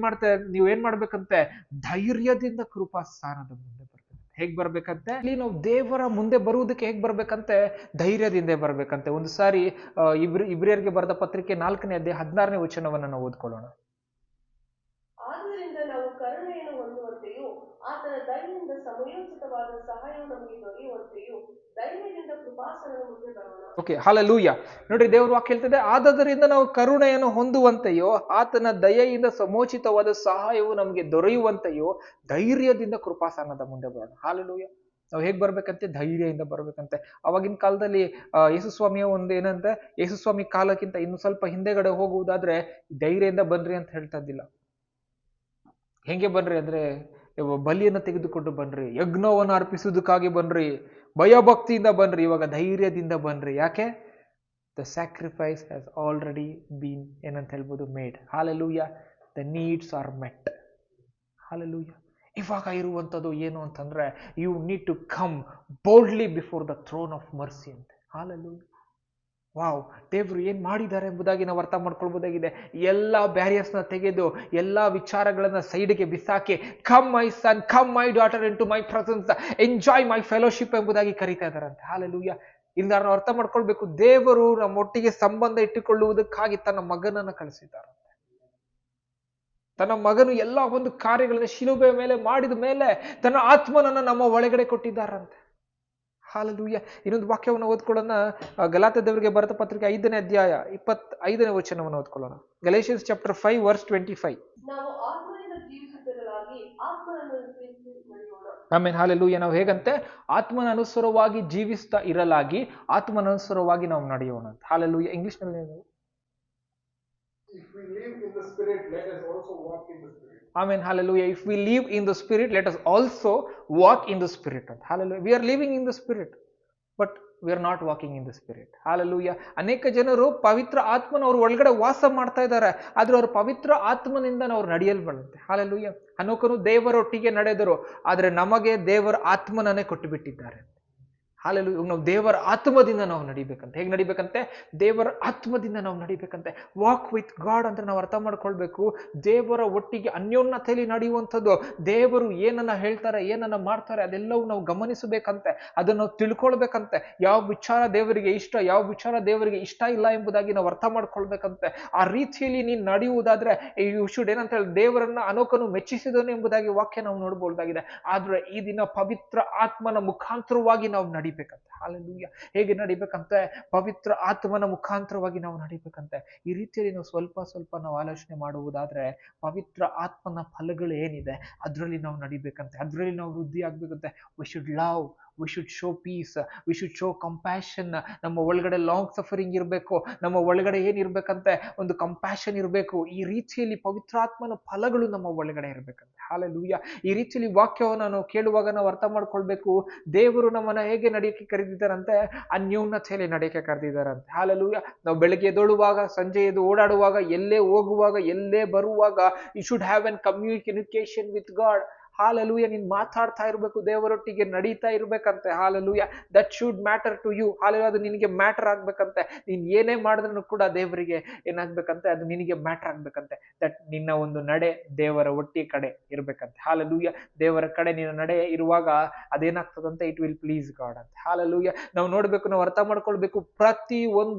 ಮಾಡ್ಬೇಕಂತೆ, ಧೈರ್ಯದಿಂದ ಕೃಪಾಸ್ಥಾನದ ಮುಂದೆ ಬರ್ಬೇಕು. ಹೇಗ್ ಬರ್ಬೇಕಂತೆ? ಇಲ್ಲಿ ನಾವು ದೇವರ ಮುಂದೆ ಬರುವುದಕ್ಕೆ ಹೇಗ್ ಬರ್ಬೇಕಂತೆ, ಧೈರ್ಯದಿಂದ ಬರ್ಬೇಕಂತೆ. ಒಂದು ಸಾರಿ ಇಬ್ರಿಯರಿಗೆ ಬರೆದ ಪತ್ರಿಕೆ 4ನೇ ಅಧ್ಯಾಯ 16ನೇ ವಚನವನ್ನ ನಾವು ಓದ್ಕೊಳ್ಳೋಣ. ಆದ್ದರಿಂದ ನಾವು ಕರುಣೆಯನ್ನು ಹೊಂದುವಂತೆಯೂ ಆತನ ದಯೆಯಿಂದ ಸಮಯೋಚಿತವಾದ ಸಹಾಯವು ನಮಗೆ ದೊರೆಯುವಂತೆಯೂ ಧೈರ್ಯದಿಂದ ಕೃಪಾಸನದ ಮುಂದೆ ಬರೋಣ. Okay, hallelujah. ನೋಡ್ರಿ, ದೇವ್ರ ವಾಕ್ಯ ಹೇಳ್ತದೆ, ಆದದರಿಂದ ನಾವು ಕರುಣೆಯನ್ನು ಹೊಂದುವಂತೆಯೋ ಆತನ ದಯೆಯಿಂದ ಸಮೋಚಿತವಾದ ಸಹಾಯವು ನಮಗೆ ದೊರೆಯುವಂತೆಯೋ ಧೈರ್ಯದಿಂದ ಕೃಪಾಸನದ ಮುಂದೆ ಬರೋಣ. ಹಾಲೆಲೂಯಾ. ನಾವು ಹೇಗ್ ಬರ್ಬೇಕಂತೆ, ಧೈರ್ಯದಿಂದ ಬರ್ಬೇಕಂತೆ. ಅವಾಗಿನ ಕಾಲದಲ್ಲಿ ಯೇಸುಸ್ವಾಮಿಯ ಒಂದು ಏನಂತೆ, ಯೇಸುಸ್ವಾಮಿ ಕಾಲಕ್ಕಿಂತ ಇನ್ನು ಸ್ವಲ್ಪ ಹಿಂದೆಗಡೆ ಹೋಗುವುದಾದ್ರೆ ಧೈರ್ಯದಿಂದ ಬನ್ರಿ ಅಂತ ಹೇಳ್ತಾ ಇದ್ದಿಲ್ಲ. ಹೆಂಗೆ ಬನ್ರಿ ಅಂದ್ರೆ, ಬಲಿಯನ್ನು ತೆಗೆದುಕೊಂಡು ಬನ್ರಿ, ಯಜ್ಞವನ್ನು ಅರ್ಪಿಸುವುದಕ್ಕಾಗಿ ಬನ್ರಿ, ಭಯಭಕ್ತಿಯಿಂದ ಬನ್ರಿ. ಇವಾಗ ಧೈರ್ಯದಿಂದ ಬನ್ರಿ. ಯಾಕೆ? The sacrifice has already been ಏನಂತ ಹೇಳ್ಬೋದು, made. Hallelujah. The needs are met. Hallelujah. ಇವಾಗ ಇರುವಂಥದ್ದು ಏನು ಅಂತಂದ್ರೆ, you need to come boldly before the throne of mercy ಅಂತ. ಹಾಲೆಲೂಯಾ. ವಾವ್, ದೇವರು ಏನ್ ಮಾಡಿದ್ದಾರೆ ಎಂಬುದಾಗಿ ನಾವು ಅರ್ಥ ಮಾಡ್ಕೊಳ್ಬಹುದಾಗಿದೆ. ಎಲ್ಲಾ ಬ್ಯಾರಿಯರ್ಸ್ ನ ತೆಗೆದು ಎಲ್ಲಾ ವಿಚಾರಗಳನ್ನ ಸೈಡ್ಗೆ ಬಿಸಾಕಿ, come my son, come my daughter into my presence, enjoy my fellowship ಎಂಬುದಾಗಿ ಕರೀತಾ ಇದ್ದಾರಂತೆ. ಹಾಲೆಲೂಯಾ. ಇಲ್ಲಿ ನಾವು ಅರ್ಥ ಮಾಡ್ಕೊಳ್ಬೇಕು, ದೇವರು ನಮ್ಮೊಟ್ಟಿಗೆ ಸಂಬಂಧ ಇಟ್ಟುಕೊಳ್ಳುವುದಕ್ಕಾಗಿ ತನ್ನ ಮಗನನ್ನ ಕಳಿಸಿದ್ದಾರಂತೆ. ತನ್ನ ಮಗನು ಎಲ್ಲಾ ಒಂದು ಕಾರ್ಯಗಳನ್ನ ಶಿಲುಬೆ ಮೇಲೆ ಮಾಡಿದ ಮೇಲೆ ತನ್ನ ಆತ್ಮನನ್ನ ನಮ್ಮ ಒಳಗಡೆ ಕೊಟ್ಟಿದ್ದಾರಂತೆ. ಹಾಲೆಲೂಯಾ. ಇನ್ನೊಂದು ವಾಕ್ಯವನ್ನು ಓದ್ಕೊಳ್ಳೋಣ. ಗಲಾತ್ಯದವರಿಗೆ ಬರೆದ ಪತ್ರಿಕೆ 5ನೇ ಅಧ್ಯಾಯ 25ನೇ ವಚನವನ್ನು ಓದ್ಕೊಳ್ಳೋಣ. Galatians chapter 5 verse 25. ನಾವು ಆತ್ಮನಿಂದ ಜೀವಿಸುತ್ತಿರಲಾಗಿ ಆತ್ಮನನ್ನು ಅನುಸರಿಸಿ ನಡೆಯೋಣ. ಆಮೆನ್. ಹಾಲೆಲೂಯಾ. ನಾವು ಹೇಗಂತೆ, ಆತ್ಮನ ಅನುಸಾರವಾಗಿ ಜೀವಿಸ್ತಾ ಇರಲಾಗಿ ಆತ್ಮನ ಅನುಸಾರವಾಗಿ ನಾವು ನಡೆಯೋಣ ಅಂತ. ಹಾಲೆಲೂಯಾ. ಇಂಗ್ಲಿಷ್ ನಲ್ಲಿ If we live in the Spirit, let us also walk in the Spirit. Amen. Hallelujah. If we live in the Spirit, let us also walk in the Spirit. Hallelujah. We are living in the Spirit, but we are not walking in the Spirit. Hallelujah. ಅನೇಕ ಜನರು ಪವಿತ್ರ ಆತ್ಮನ ಅವ್ರ ಒಳಗಡೆ ವಾಸ ಮಾಡ್ತಾ ಇದ್ದಾರೆ, ಆದ್ರೆ ಅವ್ರ ಪವಿತ್ರ ಆತ್ಮನಿಂದ ಅವ್ರು ನಡೆಯಲ್ಬಂತೆ. ಹಾಲೆಲೂಯಾ. ಹನೋಕನು ದೇವರೊಟ್ಟಿಗೆ ನಡೆದರು, ಆದ್ರೆ ನಮಗೆ ದೇವರ ಆತ್ಮನನ್ನೇ ಕೊಟ್ಟು ಬಿಟ್ಟಿದ್ದಾರೆ. ಹಾಲೆಲೂಯಾ. ನಾವು ದೇವರ ಆತ್ಮದಿಂದ ನಾವು ನಡಿಬೇಕಂತೆ. ಹೇಗೆ ನಡಿಬೇಕಂತೆ? ದೇವರ ಆತ್ಮದಿಂದ ನಾವು ನಡಿಬೇಕಂತೆ. ವಾಕ್ ವಿತ್ ಗಾಡ್ ಅಂತ ನಾವು ಅರ್ಥ ಮಾಡ್ಕೊಳ್ಬೇಕು. ದೇವರ ಒಟ್ಟಿಗೆ ಅನ್ಯೋನ್ಯತೆಯಲ್ಲಿ ನಡೆಯುವಂಥದ್ದು. ದೇವರು ಏನನ್ನ ಹೇಳ್ತಾರೆ, ಏನನ್ನ ಮಾಡ್ತಾರೆ, ಅದೆಲ್ಲವೂ ನಾವು ಗಮನಿಸಬೇಕಂತೆ. ಅದನ್ನು ನಾವು ತಿಳ್ಕೊಳ್ಬೇಕಂತೆ. ಯಾವ ವಿಚಾರ ದೇವರಿಗೆ ಇಷ್ಟ, ಯಾವ ವಿಚಾರ ದೇವರಿಗೆ ಇಷ್ಟ ಇಲ್ಲ ಎಂಬುದಾಗಿ ನಾವು ಅರ್ಥ ಮಾಡ್ಕೊಳ್ಬೇಕಂತೆ. ಆ ರೀತಿಯಲ್ಲಿ ನೀನು ನಡೆಯುವುದಾದ್ರೆ ಯು ಶುಡ್ ಏನಂತ ಹೇಳಿ, ದೇವರನ್ನ ಅನೋಕನು ಮೆಚ್ಚಿಸಿದನು ಎಂಬುದಾಗಿ ವಾಕ್ಯ ನಾವು ನೋಡಬಹುದಾಗಿದೆ. ಆದ್ರೆ ಈ ದಿನ ಪವಿತ್ರ ಆತ್ಮನ ಮುಖಾಂತರವಾಗಿ ನಾವು ನಡಿಬೇಕಂತೆ. ಹಾಲೆಲೂಯಾ. ಹೇಗೆ ನಡಿಬೇಕಂತೆ? ಪವಿತ್ರ ಆತ್ಮನ ಮುಖಾಂತರವಾಗಿ ನಾವು ನಡಿಬೇಕಂತೆ. ಈ ರೀತಿಯಲ್ಲಿ ನಾವು ಸ್ವಲ್ಪ ನಾವು ಆಲೋಚನೆ ಮಾಡುವುದಾದ್ರೆ, ಪವಿತ್ರ ಆತ್ಮನ ಫಲಗಳು ಏನಿದೆ ಅದರಲ್ಲಿ ನಾವು ನಡಿಬೇಕಂತೆ, ಅದರಲ್ಲಿ ನಾವು ವೃದ್ಧಿ ಆಗ್ಬೇಕಂತೆ. We should love, we should show peace, we should show compassion. ನಮ್ಮ ಒಳಗಡೆ ಲಾಂಗ್ ಸಫರಿಂಗ್ ಇರಬೇಕು, ನಮ್ಮ ಒಳಗಡೆ ಏನಿರ್ಬೇಕಂತೆ ಒಂದು ಕಂಪ್ಯಾಷನ್ ಇರಬೇಕು. ಈ ರೀತಿಯಲ್ಲಿ ಪವಿತ್ರಾತ್ಮನ ಫಲಗಳು ನಮ್ಮ ಒಳಗಡೆ ಇರಬೇಕಂತೆ. ಹಾಲೆಲೂಯ. ಈ ರೀತಿಯಲ್ಲಿ ವಾಕ್ಯವನ್ನು ನಾವು ಕೇಳುವಾಗ ನಾವು ಅರ್ಥ ಮಾಡ್ಕೊಳ್ಬೇಕು, ದೇವರು ನಮ್ಮನ್ನ ಹೇಗೆ ನಡೆಯಕ್ಕೆ ಕರೆದಿದ್ದಾರಂತೆ, ಅನ್ಯೋನ್ಯತೆಯಲ್ಲಿ ನಡೆಯಕ್ಕೆ ಕರೆದಿದ್ದಾರಂತೆ. ಹಾಲೆಲೂಯ. ನಾವು ಬೆಳಗ್ಗೆ ಎದ್ದೇಳುವಾಗ, ಸಂಜೆ ಎದ್ದು ಓಡಾಡುವಾಗ, ಎಲ್ಲೇ ಹೋಗುವಾಗ, ಎಲ್ಲೇ ಬರುವಾಗ, you should have an communication with God. Hallelujah. ನೀನ್ ಮಾತಾಡ್ತಾ ಇರ್ಬೇಕು, ದೇವರೊಟ್ಟಿಗೆ ನಡೀತಾ ಇರ್ಬೇಕಂತೆ. Hallelujah. That should matter to you. Hallelujah. ಅದು ನಿನಗೆ ಮ್ಯಾಟರ್ ಆಗ್ಬೇಕಂತೆ. ನೀನ್ ಏನೇ ಮಾಡಿದ್ರು ಕೂಡ ದೇವರಿಗೆ ಏನಾಗ್ಬೇಕಂತೆ, ಅದು ನಿನಗೆ ಮ್ಯಾಟರ್ ಆಗ್ಬೇಕಂತೆ. ದಟ್ ನಿನ್ನ ಒಂದು ನಡೆ ದೇವರ ಒಟ್ಟಿ ಕಡೆ ಇರ್ಬೇಕಂತೆ. ಹಾಲೆಲೂಯ. ದೇವರ ಕಡೆ ನಿನ್ನ ನಡೆ ಇರುವಾಗ ಅದೇನಾಗ್ತದಂತೆ, ಇಟ್ ವಿಲ್ ಪ್ಲೀಸ್ ಗಾಡ್ ಅಂತ. ಹಾಲೆಲೂಯ. ನಾವು ನೋಡ್ಬೇಕು, ನಾವು ಅರ್ಥ ಮಾಡ್ಕೊಳ್ಬೇಕು, ಪ್ರತಿ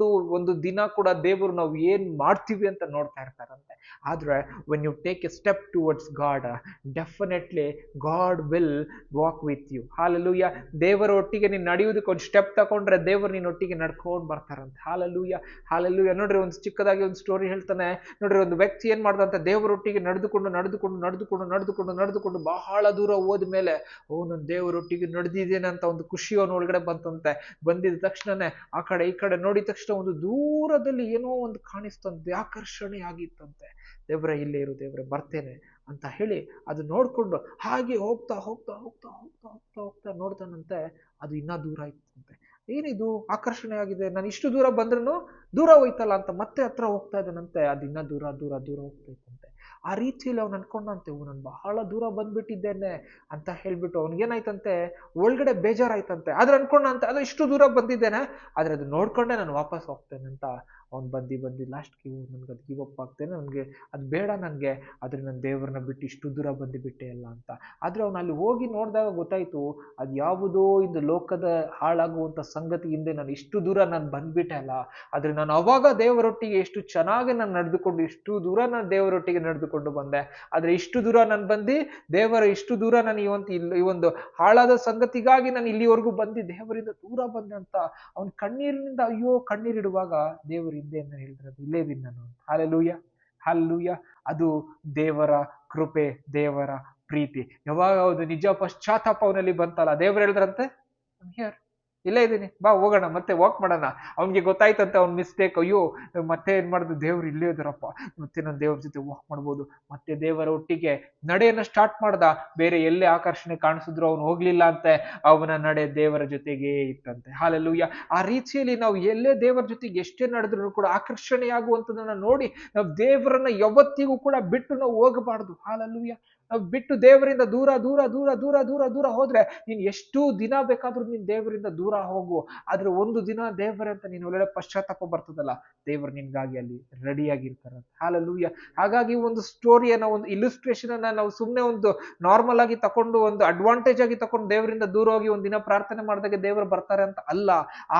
ಒಂದು ದಿನ ಕೂಡ ದೇವರು ನಾವು ಏನ್ ಮಾಡ್ತೀವಿ ಅಂತ ನೋಡ್ತಾ ಇರ್ತಾರಂತೆ. ಆದ್ರೆ when you take a step towards God, definitely God will walk with you. Hallelujah. ದೇವರ ಒಟ್ಟಿಗೆ ನೀನು ನಡೆಯುವುದಕ್ಕೆ ಒಂದು ಸ್ಟೆಪ್ ತಗೊಂಡ್ರೆ ದೇವರು ನಿನ್ನ ಒಟ್ಟಿಗೆ ನಡ್ಕೊಂಡು ಬರ್ತಾರಂತೆ. ಹಾಲೆಲೂಯ. ಹಾಲೆಲೂಯ. ನೋಡ್ರಿ, ಒಂದು ಚಿಕ್ಕದಾಗಿ ಒಂದು ಸ್ಟೋರಿ ಹೇಳ್ತಾನೆ. ನೋಡ್ರಿ, ಒಂದು ವ್ಯಕ್ತಿ ಏನ್ ಮಾಡ್ದಂತೆ, ದೇವರೊಟ್ಟಿಗೆ ನಡೆದುಕೊಂಡು ಬಹಳ ದೂರ ಹೋದ್ಮೇಲೆ, ನನ್ನ ದೇವರೊಟ್ಟಿಗೆ ನಡೆದಿದ್ದೇನೆ ಅಂತ ಒಂದು ಖುಷಿ ಅವನ ಒಳಗಡೆ ಬಂತಂತೆ. ಬಂದಿದ ತಕ್ಷಣನೇ ಆ ಕಡೆ ಈ ಕಡೆ ನೋಡಿದ ತಕ್ಷಣ ಒಂದು ದೂರದಲ್ಲಿ ಏನೋ ಒಂದು ಕಾಣಿಸ್ತಂತೆ, ಆಕರ್ಷಣೆ ಆಗಿತ್ತಂತೆ. ದೇವ್ರೆ, ಇಲ್ಲೇ ಇರು ದೇವ್ರೆ, ಬರ್ತೇನೆ ಅಂತ ಹೇಳಿ ಅದು ನೋಡ್ಕೊಂಡು ಹಾಗೆ ಹೋಗ್ತಾ ನೋಡ್ತಾನಂತೆ. ಅದು ಇನ್ನ ದೂರ ಇತ್ತಂತೆ. ಏನಿದು ಆಕರ್ಷಣೆ ಆಗಿದೆ, ನಾನು ಇಷ್ಟು ದೂರ ಬಂದ್ರೂ ದೂರ ಹೋಯ್ತಲ್ಲ ಅಂತ ಮತ್ತೆ ಹತ್ರ ಹೋಗ್ತಾ ಇದ್ದಾನಂತೆ. ಅದು ಇನ್ನ ದೂರ ಹೋಗ್ತಾ ಇತ್ತಂತೆ. ಆ ರೀತಿಯಲ್ಲಿ ಅವ್ನು ಅನ್ಕೊಂಡಂತೆ, ನಾನು ಬಹಳ ದೂರ ಬಂದ್ಬಿಟ್ಟಿದ್ದೇನೆ ಅಂತ ಹೇಳ್ಬಿಟ್ಟು ಅವನಿಗೇನಾಯ್ತಂತೆ, ಒಳಗಡೆ ಬೇಜಾರಾಯ್ತಂತೆ. ಆದ್ರೆ ಅನ್ಕೊಂಡಂತೆ, ಅದು ಇಷ್ಟು ದೂರ ಬಂದಿದ್ದೇನೆ, ಆದ್ರೆ ಅದು ನೋಡ್ಕೊಂಡೆ ನಾನು ವಾಪಸ್ ಹೋಗ್ತೇನೆ ಅಂತ ಅವ್ನು ಬಂದು ಲಾಸ್ಟ್ಗೆ ನನ್ಗೆ ಅದು ಗಿವ್ ಅಪ್ ಆಗ್ತೇನೆ, ನನಗೆ ಅದು ಬೇಡ ನನಗೆ, ಆದ್ರೆ ನಾನು ದೇವ್ರನ್ನ ಬಿಟ್ಟು ಇಷ್ಟು ದೂರ ಬಂದುಬಿಟ್ಟೆ ಅಲ್ಲ ಅಂತ. ಆದ್ರೆ ಅವ್ನು ಅಲ್ಲಿ ಹೋಗಿ ನೋಡಿದಾಗ ಗೊತ್ತಾಯ್ತು, ಅದು ಯಾವುದೋ ಇದು ಲೋಕದ ಹಾಳಾಗುವಂಥ ಸಂಗತಿ ಹಿಂದೆ ನಾನು ಇಷ್ಟು ದೂರ ನಾನು ಬಂದ್ಬಿಟ್ಟೆ ಅಲ್ಲ. ಆದ್ರೆ ನಾನು ಅವಾಗ ದೇವರೊಟ್ಟಿಗೆ ಎಷ್ಟು ಚೆನ್ನಾಗಿ ನಾನು ನಡೆದುಕೊಂಡು, ಇಷ್ಟು ದೂರ ನಾನು ದೇವರೊಟ್ಟಿಗೆ ನಡೆದುಕೊಂಡು ಬಂದೆ. ಆದ್ರೆ ಇಷ್ಟು ದೂರ ನಾನು ಇಷ್ಟು ದೂರ ನಾನು ಈ ಒಂದು ಹಾಳಾದ ಸಂಗತಿಗಾಗಿ ನಾನು ಇಲ್ಲಿವರೆಗೂ ದೇವರಿಂದ ದೂರ ಬಂದೆ ಅಂತ ಅವನ ಕಣ್ಣೀರಿನಿಂದ ಕಣ್ಣೀರಿಡುವಾಗ ದೇವರು ಹಿಂದೆ ಅಂತ ಹೇಳಿದ್ರೆ, ಇಲ್ಲೇ ಇದೀನಿ ನಾನು. ಹಾಲೆಲೂಯ. ಹಾಲೆಲೂಯ. ಅದು ದೇವರ ಕೃಪೆ, ದೇವರ ಪ್ರೀತಿ. ಯಾವಾಗ ಅದು ನಿಜ ಪಶ್ಚಾತ್ತಾಪ ಅವನಲ್ಲಿ ಬಂತಲ್ಲ, ದೇವರು ಹೇಳಿದ್ರಂತೆ, ಇಲ್ಲೇ ಇದ್ದೀನಿ, ಬಾ ಹೋಗೋಣ, ಮತ್ತೆ ವಾಕ್ ಮಾಡೋಣ. ಅವ್ನಿಗೆ ಗೊತ್ತಾಯ್ತಂತೆ ಅವ್ನ ಮಿಸ್ಟೇಕ್. ಅಯ್ಯೋ, ಮತ್ತೆ ಏನ್ ಮಾಡುದು, ದೇವ್ರು ಇಲ್ಲೇ ಇದ್ದಾರಪ್ಪ, ಮತ್ತೆ ನಾನು ದೇವ್ರ ಜೊತೆ ವಾಕ್ ಮಾಡ್ಬೋದು. ಮತ್ತೆ ದೇವರ ಒಟ್ಟಿಗೆ ನಡೆಯನ್ನ ಸ್ಟಾರ್ಟ್ ಮಾಡ್ದ. ಬೇರೆ ಎಲ್ಲೇ ಆಕರ್ಷಣೆ ಕಾಣಿಸಿದ್ರು ಅವನು ಹೋಗ್ಲಿಲ್ಲ ಅಂತೆ, ಅವನ ನಡೆ ದೇವರ ಜೊತೆಗೇ ಇತ್ತಂತೆ. ಹಾಲೆಲೂಯ. ಆ ರೀತಿಯಲ್ಲಿ ನಾವು ಎಲ್ಲೇ ದೇವರ ಜೊತೆಗೆ ಎಷ್ಟೇ ನಡೆದ್ರು ಕೂಡ ಆಕರ್ಷಣೆಯಾಗುವಂಥದ್ದನ್ನ ನೋಡಿ ನಾವು ದೇವರನ್ನ ಯಾವತ್ತಿಗೂ ಕೂಡ ಬಿಟ್ಟು ನಾವು ಹೋಗಬಾರ್ದು. ಹಾಲೆಲೂಯ. ನಾವು ಬಿಟ್ಟು ದೇವರಿಂದ ದೂರ ಹೋದ್ರೆ ನೀನ್ ಎಷ್ಟು ದಿನ ಬೇಕಾದ್ರೂ ನೀನ್ ದೇವರಿಂದ ದೂರ ಹೋಗು. ಆದ್ರೆ ಒಂದು ದಿನ ದೇವರೇ ಅಂತ ನೀನು ಒಳ್ಳೆ ಪಶ್ಚಾತ್ತಾಪ ಬರ್ತದಲ್ಲ, ದೇವರು ನಿನ್ಗಾಗಿ ಅಲ್ಲಿ ರೆಡಿಯಾಗಿರ್ತಾರ. ಹಾಲೆಲೂಯ. ಹಾಗಾಗಿ ಒಂದು ಸ್ಟೋರಿಯನ್ನ, ಒಂದು ಇಲಿಸ್ಟ್ರೇಷನ್ ಅನ್ನ ನಾವು ಸುಮ್ನೆ ಒಂದು ನಾರ್ಮಲ್ ಆಗಿ ತಕೊಂಡು, ಒಂದು ಅಡ್ವಾಂಟೇಜ್ ಆಗಿ ತಕೊಂಡು ದೇವರಿಂದ ದೂರ ಹೋಗಿ ಒಂದಿನ ಪ್ರಾರ್ಥನೆ ಮಾಡಿದಾಗ ದೇವರು ಬರ್ತಾರೆ ಅಂತ ಅಲ್ಲ.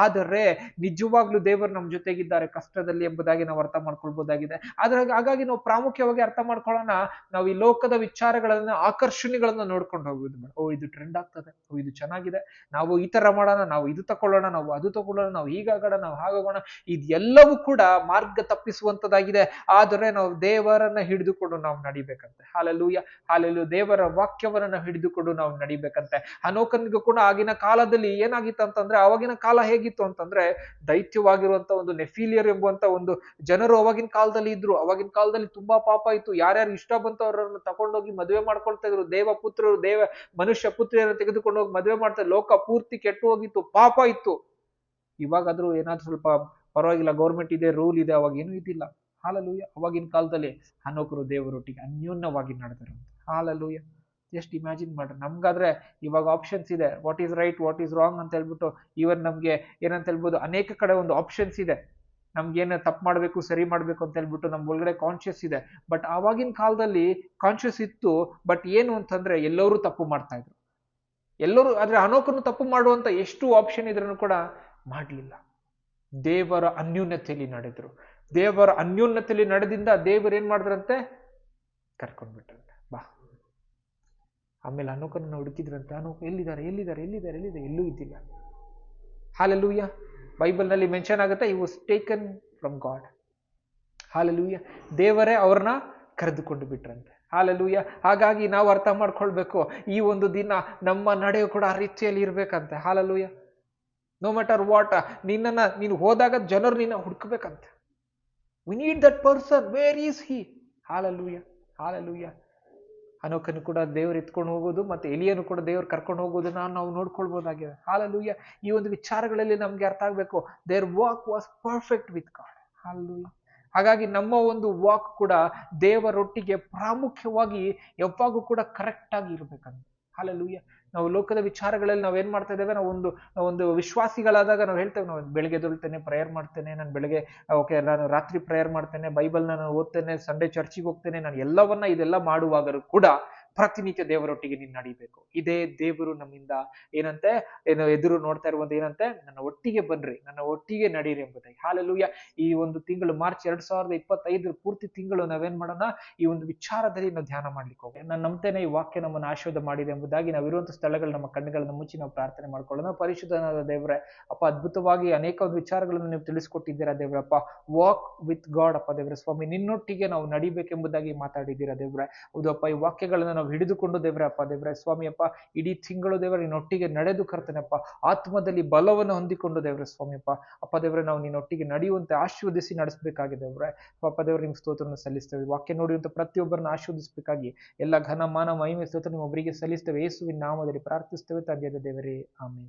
ಆದರೆ ನಿಜವಾಗ್ಲೂ ದೇವರು ನಮ್ಮ ಜೊತೆಗಿದ್ದಾರೆ ಕಷ್ಟದಲ್ಲಿ ಎಂಬುದಾಗಿ ನಾವು ಅರ್ಥ ಮಾಡ್ಕೊಳ್ಬಹುದಾಗಿದೆ. ಆದ್ರೆ ಹಾಗಾಗಿ ನಾವು ಪ್ರಾಮುಖ್ಯವಾಗಿ ಅರ್ಥ ಮಾಡ್ಕೊಳ್ಳೋಣ, ನಾವು ಈ ಲೋಕದ ವಿಚಾರಗಳನ್ನ, ಆಕರ್ಷಣೆಗಳನ್ನ ನೋಡ್ಕೊಂಡು ಹೋಗುದು. ಇದು ಟ್ರೆಂಡ್ ಆಗ್ತದೆ, ಇದು ಚೆನ್ನಾಗಿದೆ, ನಾವು ಈ ತರ ಮಾಡೋಣ, ನಾವು ಇದು ತಕೊಳ್ಳೋಣ, ನಾವು ಅದು ತಕೊಳ್ಳೋಣ, ನಾವು ಹೀಗಾಗೋಣ, ನಾವು ಹಾಗೋಣ. ಇದೆಲ್ಲವೂ ಕೂಡ ಮಾರ್ಗ ತಪ್ಪಿಸುವಂತದ್ದಾಗಿದೆ. ಆದರೆ ನಾವು ದೇವರನ್ನ ಹಿಡಿದುಕೊಂಡು ನಾವು ನಡಿಬೇಕಂತೆ. ಹಾಲೆಲೂಯ. ಹಾಲೆಲೂಯ. ದೇವರ ವಾಕ್ಯವನ್ನ ನಾವು ಹಿಡಿದುಕೊಂಡು ನಾವು ನಡಿಬೇಕಂತೆ. ಹನೋಕನಿಗೂ ಕೂಡ ಆಗಿನ ಕಾಲದಲ್ಲಿ ಏನಾಗಿತ್ತು ಅಂತಂದ್ರೆ, ಆವಾಗಿನ ಕಾಲ ಹೇಗಿತ್ತು ಅಂತಂದ್ರೆ, ದೈತ್ಯವಾಗಿರುವಂತ ಒಂದು ನೆಫಿಲಿಯರ್ ಎಂಬುವಂತ ಒಂದು ಜನರು ಅವಾಗಿನ ಕಾಲದಲ್ಲಿ ಇದ್ರು. ಅವಾಗಿನ ಕಾಲದಲ್ಲಿ ತುಂಬಾ ಪಾಪ ಇತ್ತು. ಯಾರ್ಯಾರು ಇಷ್ಟ ಬಂತವರನ್ನು ತಗೊಂಡೋಗಿ ಮದುವೆ ಮಾಡ್ಕೊಳ್ತಾ ಇದ್ರು. ಮನುಷ್ಯ ಪುತ್ರಿಯರನ್ನು ತೆಗೆದುಕೊಂಡು ಹೋಗಿ ಮದುವೆ ಮಾಡ್ತಾ ಇದ್ರು. ಲೋಕ ಪೂರ್ತಿ ಕೆಟ್ಟು ಹೋಗಿತ್ತು, ಪಾಪ ಇತ್ತು. ಇವಾಗಾದ್ರೂ ಏನಾದ್ರೂ ಸ್ವಲ್ಪ ಪರವಾಗಿಲ್ಲ, ಗೌರ್ಮೆಂಟ್ ಇದೆ, ರೂಲ್ ಇದೆ. ಅವಾಗ ಏನೂ ಇದಿಲ್ಲ. ಹಾಲೆಲೂಯ. ಅವಾಗಿನ ಕಾಲದಲ್ಲಿ ಹನೋಕರು ದೇವರೊಟ್ಟಿಗೆ ಅನ್ಯೋನ್ಯವಾಗಿ ನಡೆದರು. ಹಾಲೆಲೂಯ. ಜಸ್ಟ್ ಇಮ್ಯಾಜಿನ್ ಮಾಡ್ರಿ. ನಮ್ಗಾದ್ರೆ ಇವಾಗ ಆಪ್ಷನ್ಸ್ ಇದೆ, what is right, what is wrong ಅಂತ ಹೇಳ್ಬಿಟ್ಟು. ಇವನ್ ನಮ್ಗೆ ಏನಂತ ಹೇಳ್ಬೋದು, ಅನೇಕ ಕಡೆ ಒಂದು ಆಪ್ಷನ್ಸ್ ಇದೆ. ನಮ್ಗೇನ ತಪ್ಪು ಮಾಡ್ಬೇಕು, ಸರಿ ಮಾಡ್ಬೇಕು ಅಂತ ಹೇಳ್ಬಿಟ್ಟು ನಮ್ ಒಳಗಡೆ ಕಾನ್ಶಿಯಸ್ ಇದೆ. ಬಟ್ ಆವಾಗಿನ ಕಾಲದಲ್ಲಿ ಕಾನ್ಶಿಯಸ್ ಇತ್ತು, ಬಟ್ ಏನು ಅಂತಂದ್ರೆ ಎಲ್ಲರೂ ತಪ್ಪು ಮಾಡ್ತಾ ಇದ್ರು. ಎಲ್ಲರೂ. ಆದ್ರೆ ಹನೋಕನು ತಪ್ಪು ಮಾಡುವಂತ ಎಷ್ಟು ಆಪ್ಷನ್ ಇದ್ರೂ ಕೂಡ ಮಾಡ್ಲಿಲ್ಲ. ದೇವರ ಅನ್ಯೋನ್ಯತೆಯಲ್ಲಿ ನಡೆದ್ರು. ದೇವರ ಅನ್ಯೋನ್ಯತೆಯಲ್ಲಿ ನಡೆದಿಂದ ದೇವರು ಏನ್ ಮಾಡಿದ್ರಂತೆ, ಕರ್ಕೊಂಡ್ಬಿಟ್ರಂತೆ, ಬಾ. ಆಮೇಲೆ ಹನೋಕನನ್ನ ಹುಡುಕಿದ್ರಂತೆ. ಹನೋಕ ಎಲ್ಲಿದ್ದಾರೆ, ಎಲ್ಲೂ ಇದ್ದಿಲ್ಲ. ಹಾಲೆಲೂಯ. ಬೈಬಲ್ ನಲ್ಲಿ ಮೆನ್ಷನ್ ಆಗುತ್ತೆ, he was taken from God. Hallelujah. ದೇವರೇ ಅವ್ರನ್ನ ಕರೆದುಕೊಂಡು ಬಿಟ್ರಂತೆ. ಹಾಲೆಲೂಯ. ಹಾಗಾಗಿ ನಾವು ಅರ್ಥ ಮಾಡ್ಕೊಳ್ಬೇಕು, ಈ ಒಂದು ದಿನ ನಮ್ಮ ನಡೆಯು ಕೂಡ ಆ ರೀತಿಯಲ್ಲಿ ಇರ್ಬೇಕಂತೆ. ಹಾಲೆಲೂಯ. ನೋ ಮ್ಯಾಟರ್ ವಾಟ್, ನೀನು ಹೋದಾಗ ಜನರು ನಿನ್ನ ಹುಡುಕ್ಬೇಕಂತೆ. We need that person, where is he. Hallelujah, hallelujah. ಹನೋಕನು ಕೂಡ ದೇವರು ಎತ್ಕೊಂಡು ಹೋಗೋದು, ಮತ್ತೆ ಎಲಿಯನು ಕೂಡ ದೇವರು ಕರ್ಕೊಂಡು ಹೋಗೋದನ್ನ ನಾವು ನೋಡ್ಕೊಳ್ಬಹುದಾಗಿದೆ. ಹಾಲೆಲೂಯ. ಈ ಒಂದು ವಿಚಾರಗಳಲ್ಲಿ ನಮ್ಗೆ ಅರ್ಥ ಆಗ್ಬೇಕು, there walk was perfect with God. Hallelujah. ಹಾಗಾಗಿ ನಮ್ಮ ಒಂದು ವಾಕ್ ಕೂಡ ದೇವರೊಟ್ಟಿಗೆ ಪ್ರಾಮುಖ್ಯವಾಗಿ ಯಾವಾಗೂ ಕೂಡ ಕರೆಕ್ಟ್ ಆಗಿ ಇರ್ಬೇಕಂತ. ಹಾಲೆಲೂಯ. ನಾವು ಲೋಕದ ವಿಚಾರಗಳಲ್ಲಿ ನಾವೇನ್ ಮಾಡ್ತಾ ಇದ್ದೇವೆ, ನಾವೊಂದು ವಿಶ್ವಾಸಿಗಳಾದಾಗ ನಾವು ಹೇಳ್ತೇವೆ, ನಾವು ಬೆಳಗ್ಗೆ ಎದ್ದೇಳ್ತೇನೆ, ಪ್ರೇಯರ್ ಮಾಡ್ತೇನೆ, ನಾನು ಬೆಳಗ್ಗೆ ನಾನು ರಾತ್ರಿ ಪ್ರೇಯರ್ ಮಾಡ್ತೇನೆ, ಬೈಬಲ್ನ ನಾನು ಓದ್ತೇನೆ, ಸಂಡೇ ಚರ್ಚಿಗೆ ಹೋಗ್ತೇನೆ, ನಾನು ಇದೆಲ್ಲ ಮಾಡುವಾಗಲೂ ಕೂಡ ಪ್ರತಿನಿತ್ಯ ದೇವರೊಟ್ಟಿಗೆ ನೀನು ನಡಿಬೇಕು. ಇದೇ ದೇವರು ನಮ್ಮಿಂದ ಎದುರು ನೋಡ್ತಾ ಇರುವುದು ಏನಂತೆ, ನನ್ನ ಒಟ್ಟಿಗೆ ಬನ್ರಿ, ನನ್ನ ಒಟ್ಟಿಗೆ ನಡೀರಿ ಎಂಬುದಾಗಿ. ಹಾಲೆಲೂಯ. ಈ ಒಂದು ತಿಂಗಳು ಮಾರ್ಚ್ 2025 ಪೂರ್ತಿ ತಿಂಗಳು ನಾವೇನ್ ಮಾಡೋಣ, ಈ ಒಂದು ವಿಚಾರದಲ್ಲಿ ನಾವು ಧ್ಯಾನ ಮಾಡ್ಲಿಕ್ಕೆ ಹೋಗಿ, ನಾನು ನಂಬ್ತೇನೆ ಈ ವಾಕ್ಯ ನಮ್ಮನ್ನು ಆಶೀರ್ವಾದ ಮಾಡಿದೆ ಎಂಬುದಾಗಿ ನಾವಿರುವಂತಹ ಸ್ಥಳಗಳು ನಮ್ಮ ಕಣ್ಣುಗಳನ್ನು ಮುಚ್ಚಿ ನಾವು ಪ್ರಾರ್ಥನೆ ಮಾಡ್ಕೊಳ್ಳೋಣ. ಪರಿಶುದ್ಧನಾದ ದೇವರೇ ಅಪ್ಪ, ಅದ್ಭುತವಾಗಿ ಅನೇಕ ಒಂದು ವಿಚಾರಗಳನ್ನು ನೀವು ತಿಳಿಸ್ಕೊಟ್ಟಿದ್ದೀರಾ ದೇವರಪ್ಪ. ವಾಕ್ ವಿತ್ ಗಾಡ್ ಅಪ್ಪ ದೇವರ ಸ್ವಾಮಿ, ನಿನ್ನೊಟ್ಟಿಗೆ ನಾವು ನಡಿಬೇಕೆಂಬುದಾಗಿ ಮಾತಾಡಿದ್ದೀರಾ ದೇವರೇ. ಹೌದು ಅಪ್ಪ, ಈ ವಾಕ್ಯಗಳನ್ನು ನಾವು ಹಿಡಿದುಕೊಂಡು ದೇವರಪ್ಪ ದೇವರೇ ಸ್ವಾಮಿ ಅಪ್ಪ, ಇಡೀ ತಿಂಗಳು ದೇವರ ನಿನ್ನೊಟ್ಟಿಗೆ ನಡೆದು ಕರ್ತೇನಪ್ಪ, ಆತ್ಮದಲ್ಲಿ ಬಲವನ್ನು ಹೊಂದಿಕೊಂಡು ದೇವರ ಸ್ವಾಮಿ ಅಪ್ಪ ದೇವರೇ, ನಾವು ನಿನ್ನೊಟ್ಟಿಗೆ ನಡೆಯುವಂತೆ ಆಶೀರ್ವದಿಸಿ ನಡೆಸಬೇಕಾಗಿದೆ ದೇವರೇ. ಅಪ್ಪ ದೇವರು ನಿಮ್ಗೆ ಸ್ತೋತ್ರವನ್ನು ಸಲ್ಲಿಸ್ತೇವೆ. ವಾಕ್ಯ ನೋಡಿರುವಂತ ಪ್ರತಿಯೊಬ್ಬರನ್ನ ಆಶೀರ್ವದಿಸಬೇಕಾಗಿ ಎಲ್ಲ ಘನ ಮಾನ ಮಹಿಮೆ ಸ್ತೋತ್ರ ನಿಮ್ಮೊಬ್ಬರಿಗೆ ಸಲ್ಲಿಸ್ತೇವೆ. ಯೇಸುವಿನ ನಾಮದಲ್ಲಿ ಪ್ರಾರ್ಥಿಸ್ತೇವೆ ತಂದೆಯಾದ ದೇವರೇ, ಆಮೆನ್.